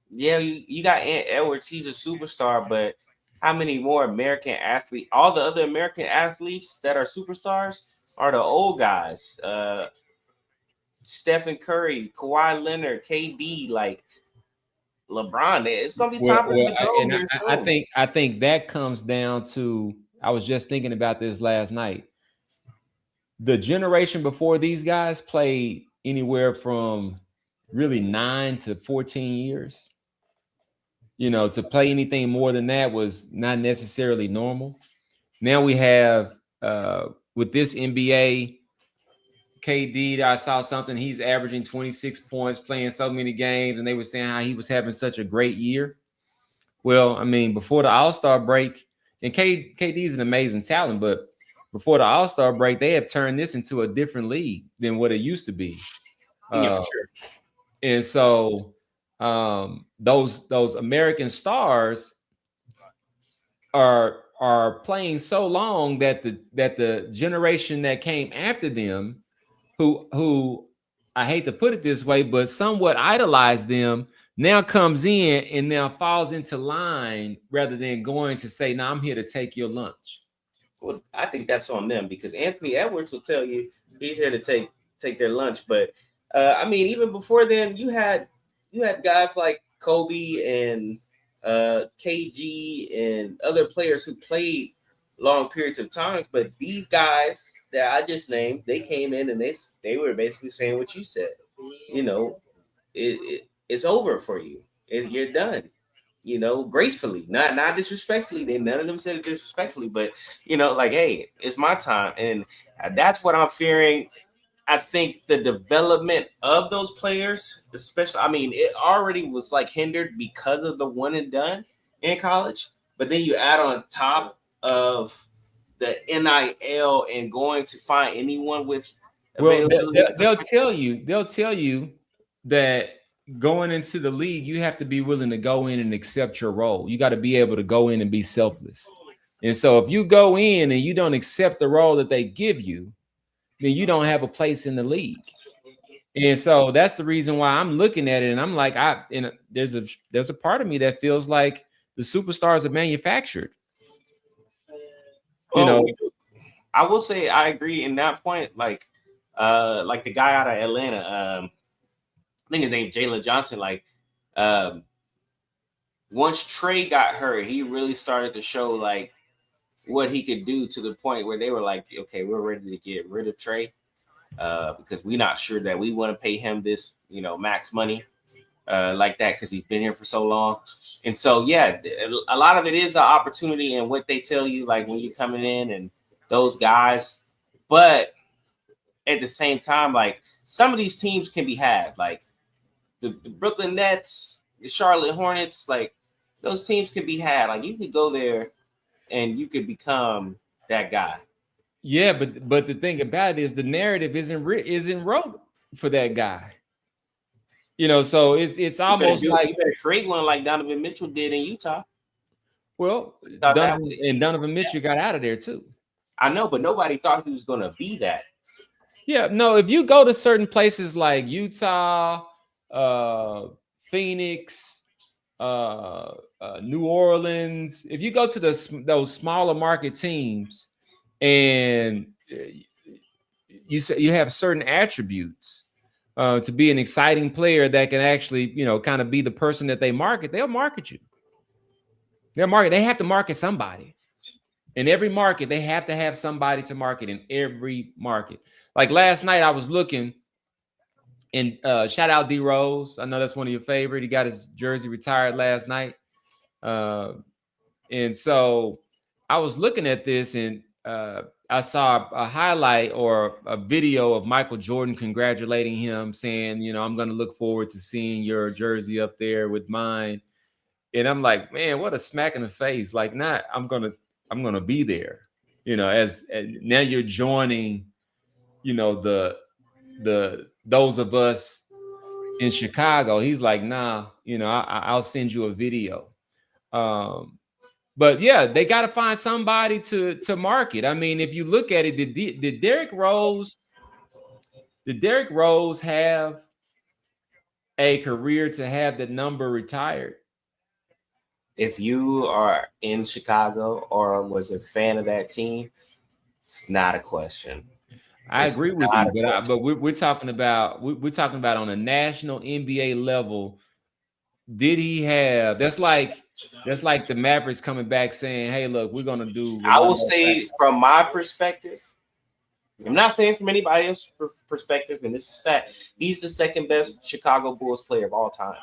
yeah, you got Ant Edwards, he's a superstar, but how many more American athletes, all the other American athletes that are superstars are the old guys. Stephen Curry, Kawhi Leonard, KD, like LeBron. It's gonna be time for them to go here soon. I think that comes down to, I was just thinking about this last night. The generation before these guys played anywhere from really 9 to 14 years. You know, to play anything more than that was not necessarily normal. Now we have with this NBA, KD, I saw something, he's averaging 26 points, playing so many games, and they were saying how he was having such a great year. Well, I mean, before the All-Star break, and KD is an amazing talent, but before the All-Star break, they have turned this into a different league than what it used to be. Yeah, Uh, for sure. and so those American stars are playing so long that the generation that came after them, who I hate to put it this way, but somewhat idolized them, now comes in and now falls into line rather than going to say, "No, I'm here to take your lunch." Well, I think that's on them because Anthony Edwards will tell you he's here to take their lunch. But I mean, even before then, you had guys like Kobe and KG and other players who played long periods of times. But these guys that I just named, they came in and they were basically saying what you said. You know, it's over for you. You're done. Gracefully, not disrespectfully. None of them said it disrespectfully, but like, hey, it's my time, and that's what I'm fearing. I think the development of those players, especially, I mean, it already was like hindered because of the one and done in college, but then you add on top of the NIL and going to find anyone with Well, availability. they'll tell you that going into the league, you have to be willing to go in and accept your role. You got to be able to go in and be selfless. And so if you go in and you don't accept the role that they give you, then you don't have a place in the league. And so that's the reason why I'm looking at it and I'm like, there's a part of me that feels like the superstars are manufactured. You Well, know, I will say I agree in that point. Like the guy out of Atlanta, I think his name Jalen Johnson. Like, um, once Trey got hurt, he really started to show like what he could do to the point where they were like, okay, we're ready to get rid of Trey because we're not sure that we want to pay him this, max money like that because he's been here for so long. And so, yeah, a lot of it is an opportunity and what they tell you, like when you're coming in and those guys. But at the same time, like some of these teams can be had, like the Brooklyn Nets, the Charlotte Hornets, like those teams can be had. Like you could go there and you could become that guy. yeah, but the thing about it is the narrative isn't wrote for that guy. So it's almost like, you better create one like Donovan Mitchell did in Utah. well, Thought that was, Donovan Mitchell got out of there too. I know, but nobody thought he was going to be that. Yeah, no, if you go to certain places like Utah, Phoenix, New Orleans, if you go to those smaller market teams and you have certain attributes to be an exciting player that can actually, kind of be the person that they market, they'll market you. They have to market somebody. In every market, they have to have somebody to market in every market. Like last night, I was looking, and shout out D Rose. I know that's one of your favorite. He got his jersey retired last night. And so I was looking at this, and I saw a highlight or a video of Michael Jordan congratulating him, saying, I'm going to look forward to seeing your jersey up there with mine. And I'm like, man, what a smack in the face. Like, I'm gonna be there, as now you're joining, those of us in Chicago. He's like, nah, I'll send you a video. But yeah, they got to find somebody to market. I mean, if you look at it, did Derrick Rose Did Derrick Rose have a career to have the number retired? If you are in Chicago or was a fan of that team, it's not a question. I It's agree with not you, a question. but we're talking about on a national NBA level. Did he have? That's like the Mavericks coming back saying, "Hey, look, we're gonna do I one will more say, practice." from my perspective, I'm not saying from anybody else's perspective, and this is fact. He's the second best Chicago Bulls player of all time.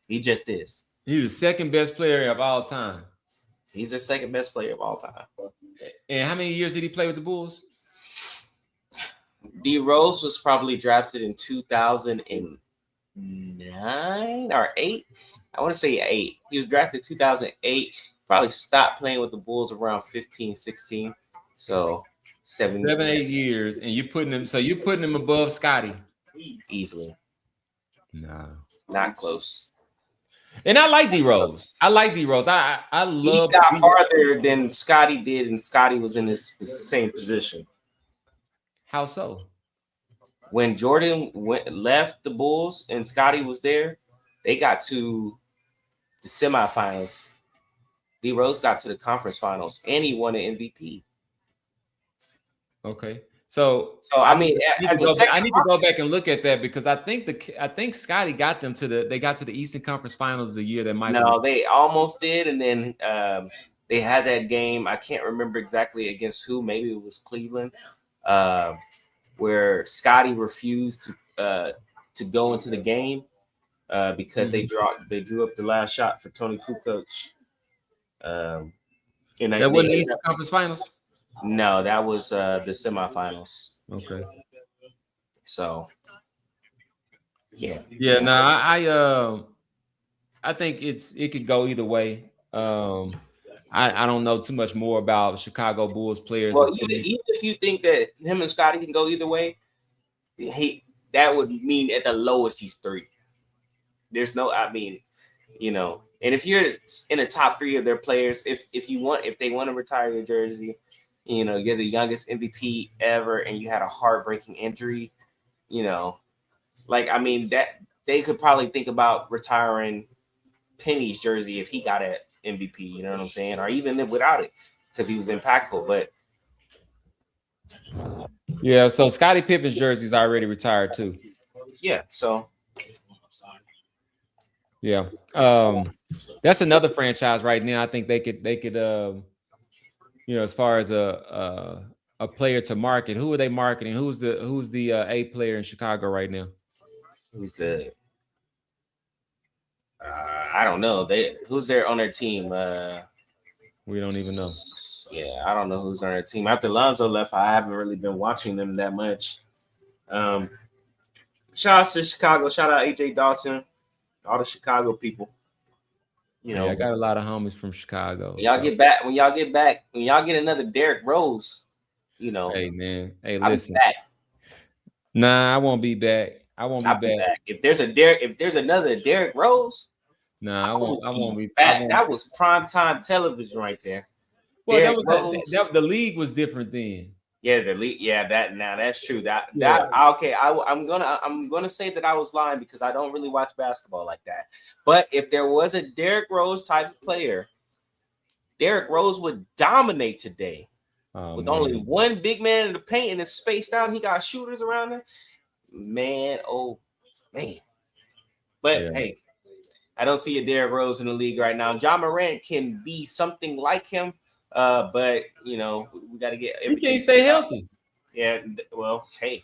He just is. He's the second best player of all time. He's the second best player of all time. And how many years did he play with the Bulls? D Rose was probably drafted in 2009 or 8. I want to say 8. He was drafted 2008. Probably stopped playing with the Bulls around 15, 16. So 7, 8 years, and you're putting him above Scotty. Easily. No, not close. And I like D Rose. I love. He got farther than Scotty did, and Scotty was in this same position. How so? When Jordan left the Bulls and Scotty was there, they got to the semifinals. D Rose got to the conference finals, and he won an MVP. Okay, so I mean, I need to go back and look at that because I think Scotty got them to the Eastern Conference Finals the year that Michael. No, they almost did, and then they had that game. I can't remember exactly against who. Maybe it was Cleveland, where Scotty refused to go into the game because they drew up the last shot for Tony Kukoc. That wasn't the Eastern Conference Finals. No, that was the semifinals. Okay. So, yeah. Yeah. No, I think it could go either way. I don't know too much more about Chicago Bulls players. Well, even if you think that him and Scotty can go either way, that would mean at the lowest he's 3. There's no, I mean, and if you're in the top 3 of their players, if they want to retire your jersey, you're the youngest MVP ever, and you had a heartbreaking injury, that they could probably think about retiring Penny's jersey if he got an MVP. You know what I'm saying? Or even without it, because he was impactful. But yeah, so Scottie Pippen's jersey's already retired too. Yeah, so yeah, that's another franchise right now. I think they could as far as a player to market, who are they marketing? Who's the A player in Chicago right now? Who's the I don't know. Who's there on their team? We don't even know. Yeah, I don't know who's on their team. After Lonzo left, I haven't really been watching them that much. Shout out to Chicago. Shout out AJ Dawson, all the Chicago people. I got a lot of homies from Chicago. When y'all get another Derrick Rose, Hey man, hey, I'll listen. be back. Nah, I won't be back. I'll be back. If there's another Derrick Rose, I won't be back. That was primetime television right there. Well, the league was different then. Yeah, the league. Yeah, that's true. Okay. I'm gonna say that I was lying because I don't really watch basketball like that. But if there was a Derrick Rose type of player, Derrick Rose would dominate today. With only one big man in the paint and it's spaced out, he got shooters around him. Man, oh man. But hey, I don't see a Derrick Rose in the league right now. John Morant can be something like him, but we got to get everything. He can't stay healthy. Yeah, well, hey,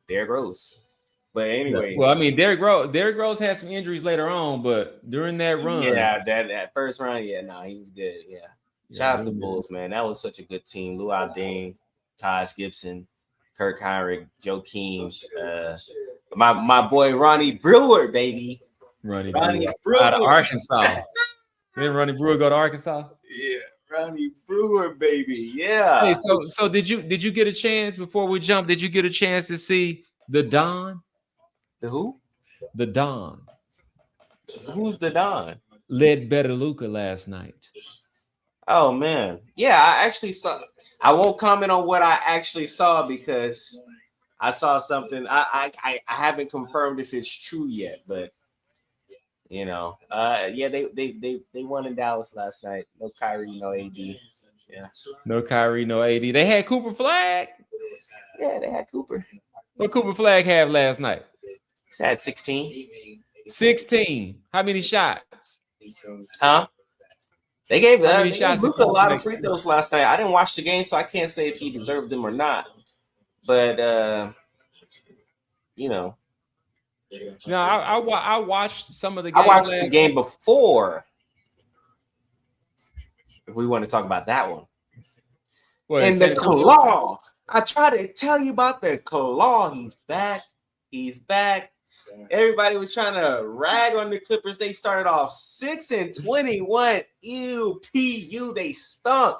Derrick Rose. But anyway, well, I mean, Derrick Rose had some injuries later on, but during that run, that first run, he was good. Yeah. Shout out to Bulls, man. That was such a good team. Luol Deng, Taj Gibson, Kirk Heinrich, Joe King, my boy Ronnie Brewer, baby. Ronnie Brewer out of Arkansas. Didn't Ronnie Brewer go to Arkansas? Yeah, Ronnie Brewer, baby. Yeah. Hey, so did you get a chance before we jump? Did you get a chance to see the Don? The who? The Don. Who's the Don? Led Better Luca last night. Oh man, yeah, I actually saw. I won't comment on what I actually saw because I saw something. I haven't confirmed if it's true yet, but yeah, they won in Dallas last night. No Kyrie, no AD. Yeah, No Kyrie, no AD. They had Cooper Flag. yeah, they had Cooper. What Cooper Flag have last night? He's had 16. 16. How many shots? Huh? They gave How many shots did Luka a Cooper lot of make? free throws last night. I didn't watch the game, so I can't say if he deserved them or not. But you know, No, I watched some of the I game watched the last game night. before. If we want to talk about that one, What, and San the Antonio? claw. I try to tell you about the claw. He's back. He's back. Everybody was trying to rag on the Clippers. They started off 6-21. Ew, PU. They stunk.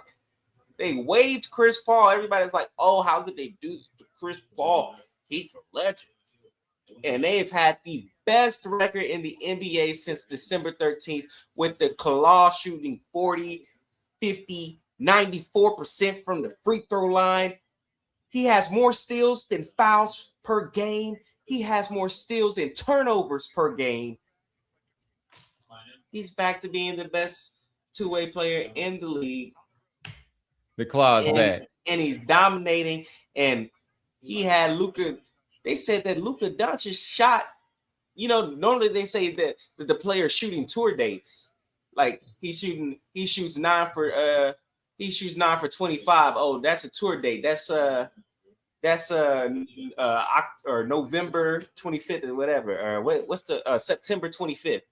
They waived Chris Paul. Everybody's like, oh, how could they do to Chris Paul? He's a legend. And they've had the best record in the NBA since December 13th, with the Claw shooting 40, 50, 94% from the free throw line. He has more steals than fouls per game. He has more steals than turnovers per game. He's back to being the best two-way player in the league. The claw's back. And he's dominating. And he had Luka. They said that Luka Doncic shot. Normally they say that the player is shooting tour dates. Like he shoots 9 for 25. Oh, that's a tour date. That's or November 25th or whatever. Or what's the September 25th?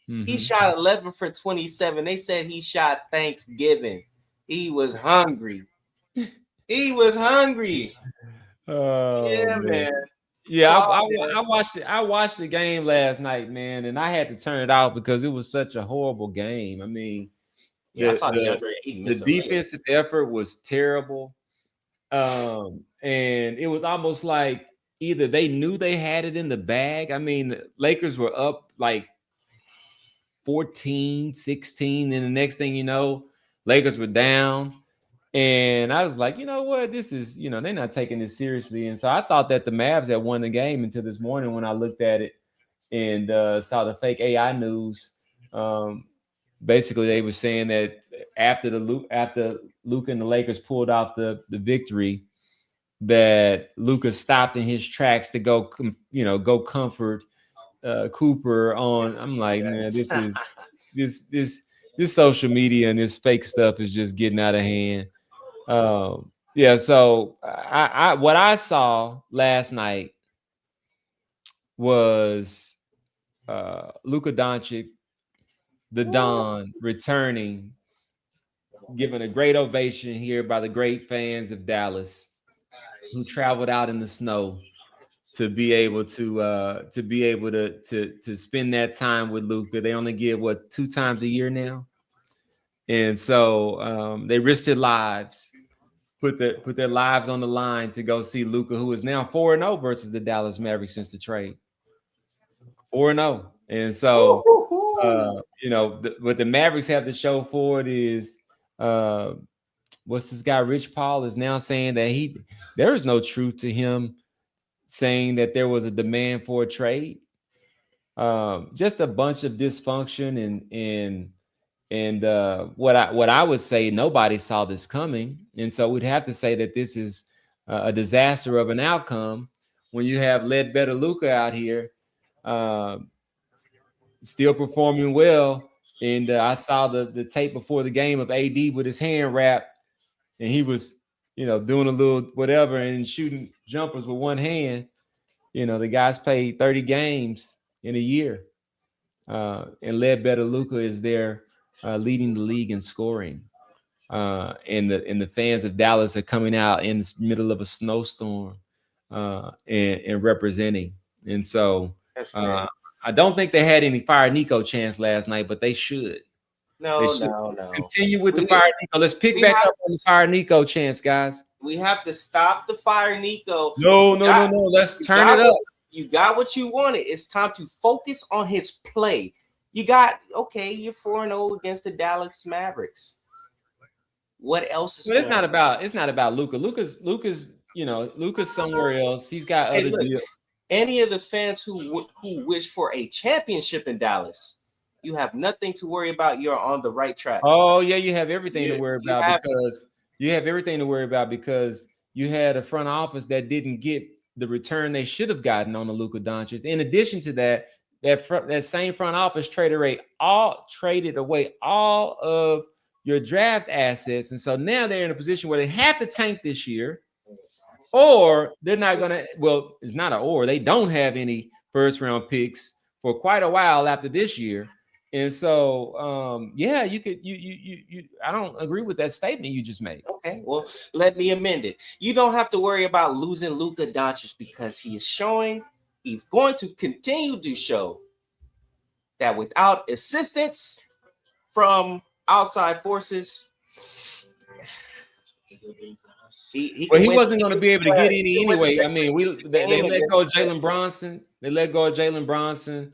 Mm-hmm. He shot 11 for 27. They said he shot Thanksgiving. He was hungry. He was hungry. Oh, yeah, man. Yeah, I watched it. I watched the game last night, man, and I had to turn it off because it was such a horrible game. I mean, I saw the defensive effort was terrible. And it was almost like either they knew they had it in the bag. I mean, the Lakers were up like 14, 16, and the next thing you know, Lakers were down. And I was like, you know what? This is, they're not taking this seriously. And so I thought that the Mavs had won the game until this morning when I looked at it and saw the fake AI news. Basically, they were saying that after Luka and the Lakers pulled out the victory, that Luka stopped in his tracks to go comfort Cooper on. I'm like, man, this social media and this fake stuff is just getting out of hand. Yeah. So what I saw last night was Luka Doncic, the Don, returning, given a great ovation here by the great fans of Dallas, who traveled out in the snow to be able to spend that time with Luka. They only give 2 times a year now, and so they risked their lives, put their lives on the line to go see Luka, who is now 4-0 versus the Dallas Mavericks since the trade. 4-0, and so what the Mavericks have to show for it is what's this guy Rich Paul is now saying that there is no truth to him saying that there was a demand for a trade. Just a bunch of dysfunction and what I would say, nobody saw this coming, and so we'd have to say that this is a disaster of an outcome when you have Ledbetter Luka out here still performing well. And I saw the tape before the game of AD with his hand wrapped, and he was doing a little whatever and shooting jumpers with one hand. The guys played 30 games in a year, and Ledbetter Luka is there leading the league in scoring. And the fans of Dallas are coming out in the middle of a snowstorm and representing. And so I don't think they had any Fire Nico chance last night, but they should. No. Continue with the Fire Nico. Let's pick back up on the Fire Nico chance, guys. We have to stop the Fire Nico. No. Let's turn it up. You got what you wanted. It's time to focus on his play. You're 4-0 against the Dallas Mavericks. What else is It's not about Luka. Luka's Luka's somewhere else. He's got Hey, other look, deals. any of the fans who wish for a championship in Dallas, you have nothing to worry about. You're on the right track. Oh yeah, you have everything to You, worry you about have because you had a front office that didn't get the return they should have gotten on the Luka Doncic. In addition to that, that same front office traded away all of your draft assets, and so now they're in a position where they have to tank this year, or they're not gonna. Well, it's not they don't have any first round picks for quite a while after this year. And so, yeah, you. I don't agree with that statement you just made. Okay, well, let me amend it. You don't have to worry about losing Luka Doncic because he's going to continue to show that without assistance from outside forces, he wasn't going to be able to get any anyway. I mean, they let go of Jalen Bronson. They let go of Jalen Bronson.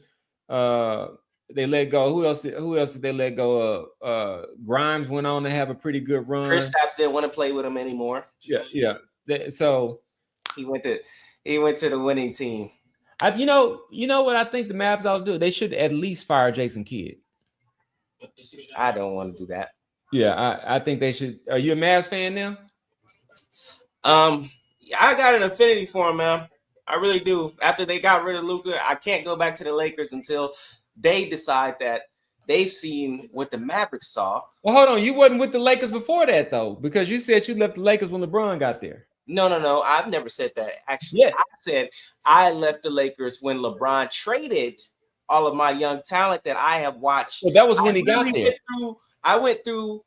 They let go. Who else did they let go of? Grimes went on to have a pretty good run. Kristaps didn't want to play with him anymore. Yeah. So he went to the winning team. You know what I think the Mavs ought to do? They should at least fire Jason Kidd. I don't want to do that. Yeah, I think they should. Are you a Mavs fan now? I got an affinity for him, man. I really do. After they got rid of Luka, I can't go back to the Lakers until they decide that they've seen what the Mavericks saw. Well, hold on. You wasn't with the Lakers before that, though, because you said you left the Lakers when LeBron got there. No. I've never said that. Actually, I said I left the Lakers when LeBron traded all of my young talent that I have watched. Well, that was when he got there. I went through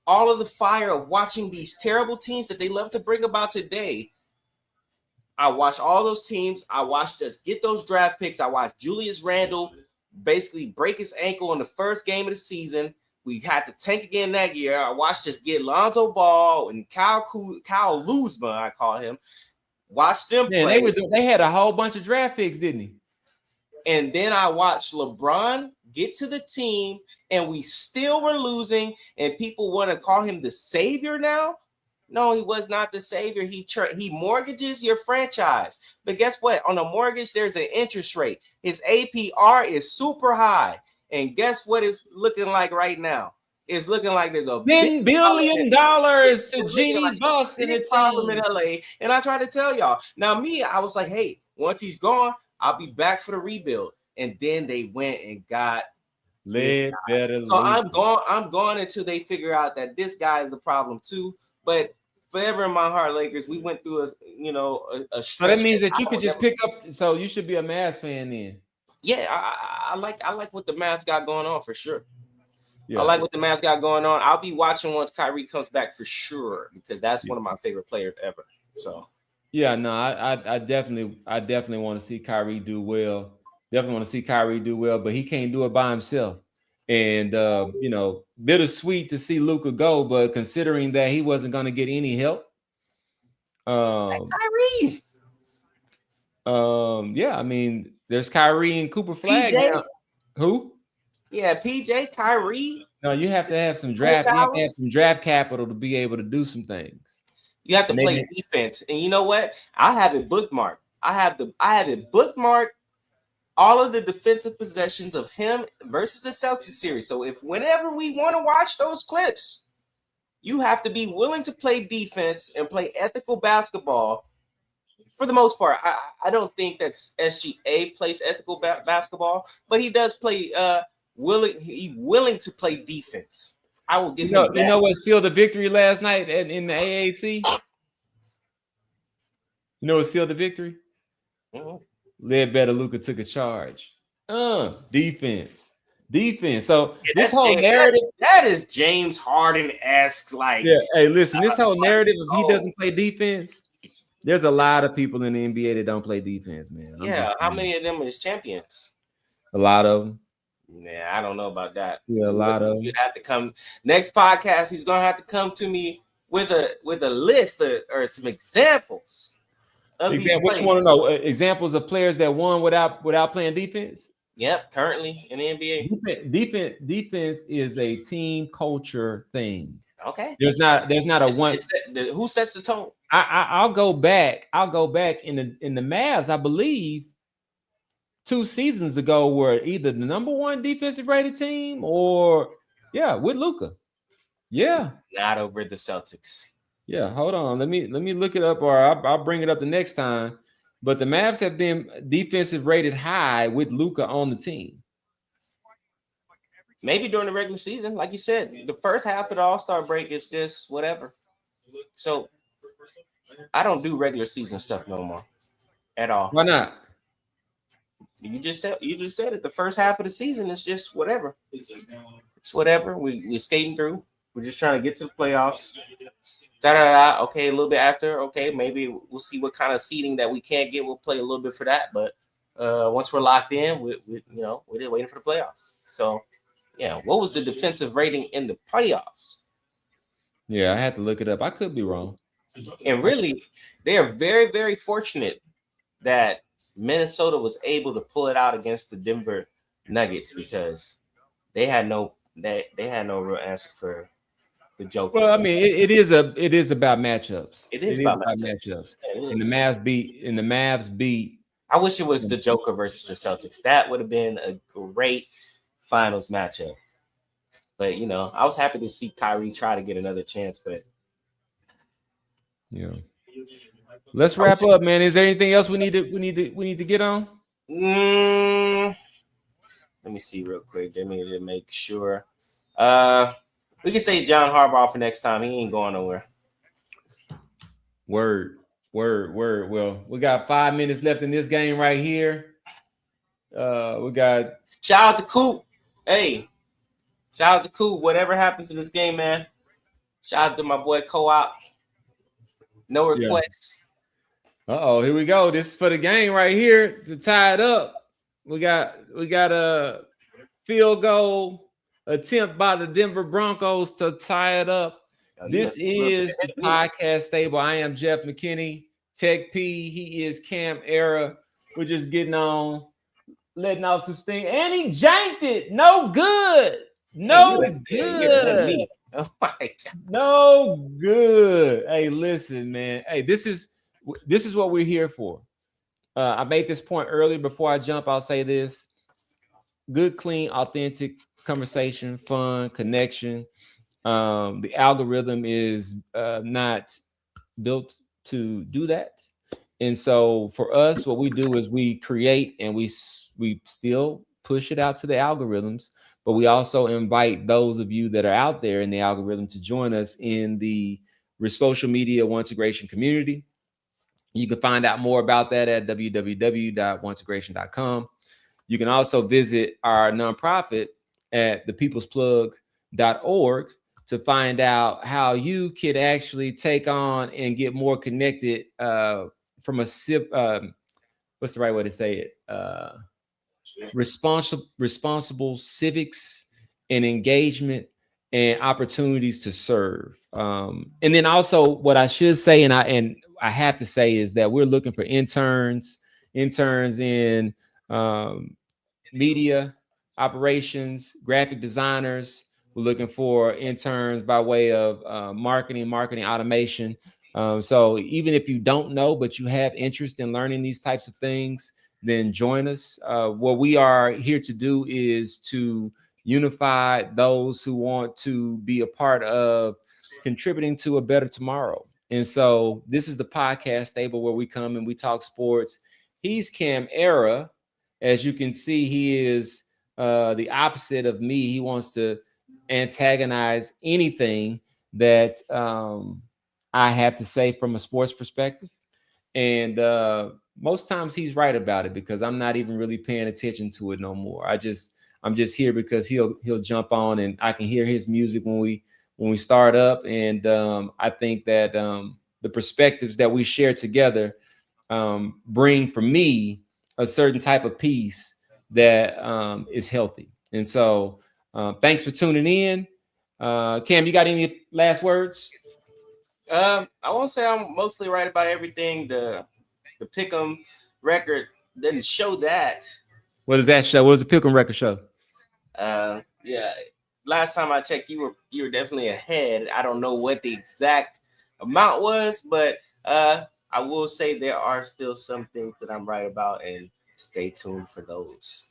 all of the fire of watching these terrible teams that they love to bring about today. I watched all those teams. I watched us get those draft picks. I watched Julius Randle basically break his ankle in the first game of the season. We had to tank again that year. I watched us get Lonzo Ball and Kyle Kuzma, I call him. Watched them play. They had a whole bunch of draft picks, didn't he? And then I watched LeBron get to the team, and we still were losing, and people want to call him the savior now. No, he was not the savior. He mortgages your franchise. But guess what? On a mortgage, there's an interest rate. His APR is super high. And guess what it's looking like right now? It's looking like there's a $10 billion to Jeannie Buss in a problem in LA. And I try to tell y'all. Now, I was like, hey, once he's gone, I'll be back for the rebuild. And then they went and got better. So I'm gone until they figure out that this guy is the problem too. But forever in my heart, Lakers, we went through a stretch. So that means that you could just pick up. So you should be a Mavs fan then. Yeah, I like what the Mavs got going on for sure. Yeah. I like what the Mavs got going on. I'll be watching once Kyrie comes back for sure because that's one of my favorite players ever. So yeah, no, I definitely want to see Kyrie do well. Definitely want to see Kyrie do well, but he can't do it by himself. And bittersweet to see Luka go, but considering that he wasn't going to get any help, Kyrie. Yeah, I mean, there's Kyrie and Cooper Flag. Now. Who? Yeah, PJ, Kyrie. No, you have to have some draft. You have to have some draft capital to be able to do some things. You have to play defense, and you know what? I have it bookmarked. I have it bookmarked. All of the defensive possessions of him versus the Celtics series. So whenever we want to watch those clips, you have to be willing to play defense and play ethical basketball. For the most part, I don't think that SGA plays ethical basketball, but he does play willing to play defense. I will give him that. You know what sealed the victory last night in the AAC? You know what sealed the victory? Mm-hmm. Ledbetter Luka took a charge. Defense. So this whole narrative that is James Harden-esque. Like, yeah. Hey, listen, this whole narrative if he doesn't play defense, there's a lot of people in the NBA that don't play defense, man. How many of them is champions? A lot of them. Yeah, I don't know about that. Yeah, a lot of them. You'd have to come next podcast. He's gonna have to come to me with a list or some examples. What you want to know? Examples of players that won without playing defense? Yep, currently in the NBA. Defense is a team culture thing. Okay. There's not a one. Who sets the tone? I'll go back. I'll go back in the Mavs. I believe 2 seasons ago were either the number one defensive rated team or yeah, with Luka. Yeah, Not over the Celtics. yeah. Hold on. Let me look it up, or I'll bring it up the next time. But the Mavs have been defensive rated high with Luka on the team. Maybe during the regular season, like you said, the first half of the All-Star break is just whatever. So I don't do regular season stuff no more at all. Why not? You just said it. The first half of the season is just whatever. It's whatever. We're skating through. We're just trying to get to the playoffs. Da da da. Okay, a little bit after. Okay, maybe we'll see what kind of seeding that we can't get. We'll play a little bit for that. But once we're locked in, we're just waiting for the playoffs. So yeah, what was the defensive rating in the playoffs? Yeah, I had to look it up. I could be wrong. And really, they are very, very fortunate that Minnesota was able to pull it out against the Denver Nuggets because they had no real answer for the Joker. Well, I mean, it is about matchups. It is about matchups. Yeah, And the Mavs beat. I wish it was the Joker versus the Celtics. That would have been a great finals matchup. But I was happy to see Kyrie try to get another chance. But yeah, let's wrap up, man. Is there anything else we need to get on? Let me see real quick. Let me just make sure. We can say John Harbaugh for next time. He ain't going nowhere. Word. Well, we got 5 minutes left in this game right here. We got shout out to Coop. Hey, shout out to Coop. Whatever happens in this game, man. Shout out to my boy Co-op. No requests. Uh-oh, here we go. This is for the game right here to tie it up. We got a field goal attempt by the Denver Broncos to tie it up. This is the podcast stable. I am Jeff McKinney, Tech P. He is Cam Era. We're just getting on, letting off some steam, and he janked it. No good. No good. Oh my God. No good. Hey, listen, man. Hey, this is what we're here for. I made this point earlier. Before I jump, I'll say this: good, clean, authentic conversation, fun, connection. The algorithm is not built to do that, and so for us, what we do is we create and we still push it out to the algorithms, but we also invite those of you that are out there in the algorithm to join us in the social media once-integration community. You can find out more about that at www.once-integration.com. You can also visit our nonprofit at thepeoplesplug.org to find out how you could actually take on and get more connected from a what's the right way to say it? Responsible civics and engagement and opportunities to serve. And then also what I should say, and I have to say, is that we're looking for interns in media operations, graphic designers. We're looking for interns by way of marketing automation. So even if you don't know, but you have interest in learning these types of things, then join us. What we are here to do is to unify those who want to be a part of contributing to a better tomorrow. And so this is the podcast stable where we come and we talk sports. He's Cam Era. As you can see, he is the opposite of me. He wants to antagonize anything that I have to say from a sports perspective. And most times he's right about it because I'm not even really paying attention to it no more. I'm just here because he'll jump on and I can hear his music when we start up. And I think that the perspectives that we share together bring for me a certain type of peace that is healthy. And so thanks for tuning in. Cam, you got any last words? I won't say I'm mostly right about everything. The Pick'em record didn't show that. What does that show? What does the Pick'em record show? Yeah. Last time I checked, you were definitely ahead. I don't know what the exact amount was, but I will say there are still some things that I'm right about, and stay tuned for those.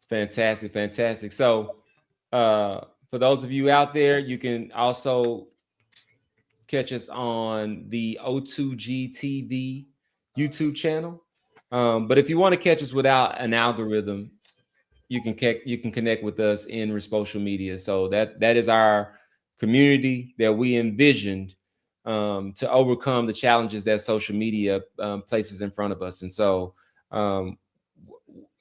Fantastic, fantastic. So, for those of you out there, you can also catch us on the O2G TV YouTube channel. But if you want to catch us without an algorithm, you can connect with us in social media. So that is our community that we envisioned to overcome the challenges that social media places in front of us. And so, um,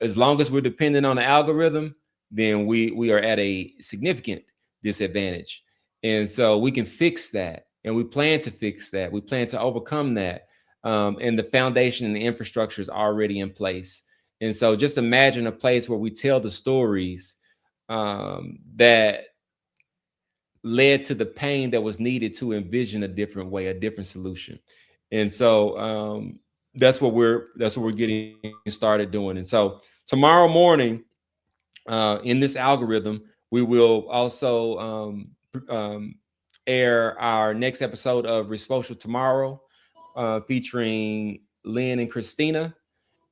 as long as we're dependent on the algorithm, then we are at a significant disadvantage. And so we can fix that, and we plan to fix that. We plan to overcome that, and the foundation and the infrastructure is already in place. And so just imagine a place where we tell the stories that led to the pain that was needed to envision a different way, a different solution. And so that's what we're getting started doing. And so tomorrow morning, in this algorithm, we will also air our next episode of Resocial tomorrow, featuring Lynn and Christina.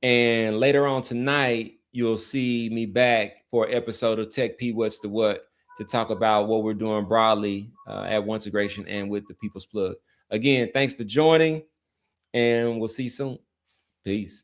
And later on tonight, you'll see me back for an episode of Tech P What's the What to talk about what we're doing broadly at Once Integration and with the People's Plug. Again, thanks for joining, and we'll see you soon. Peace.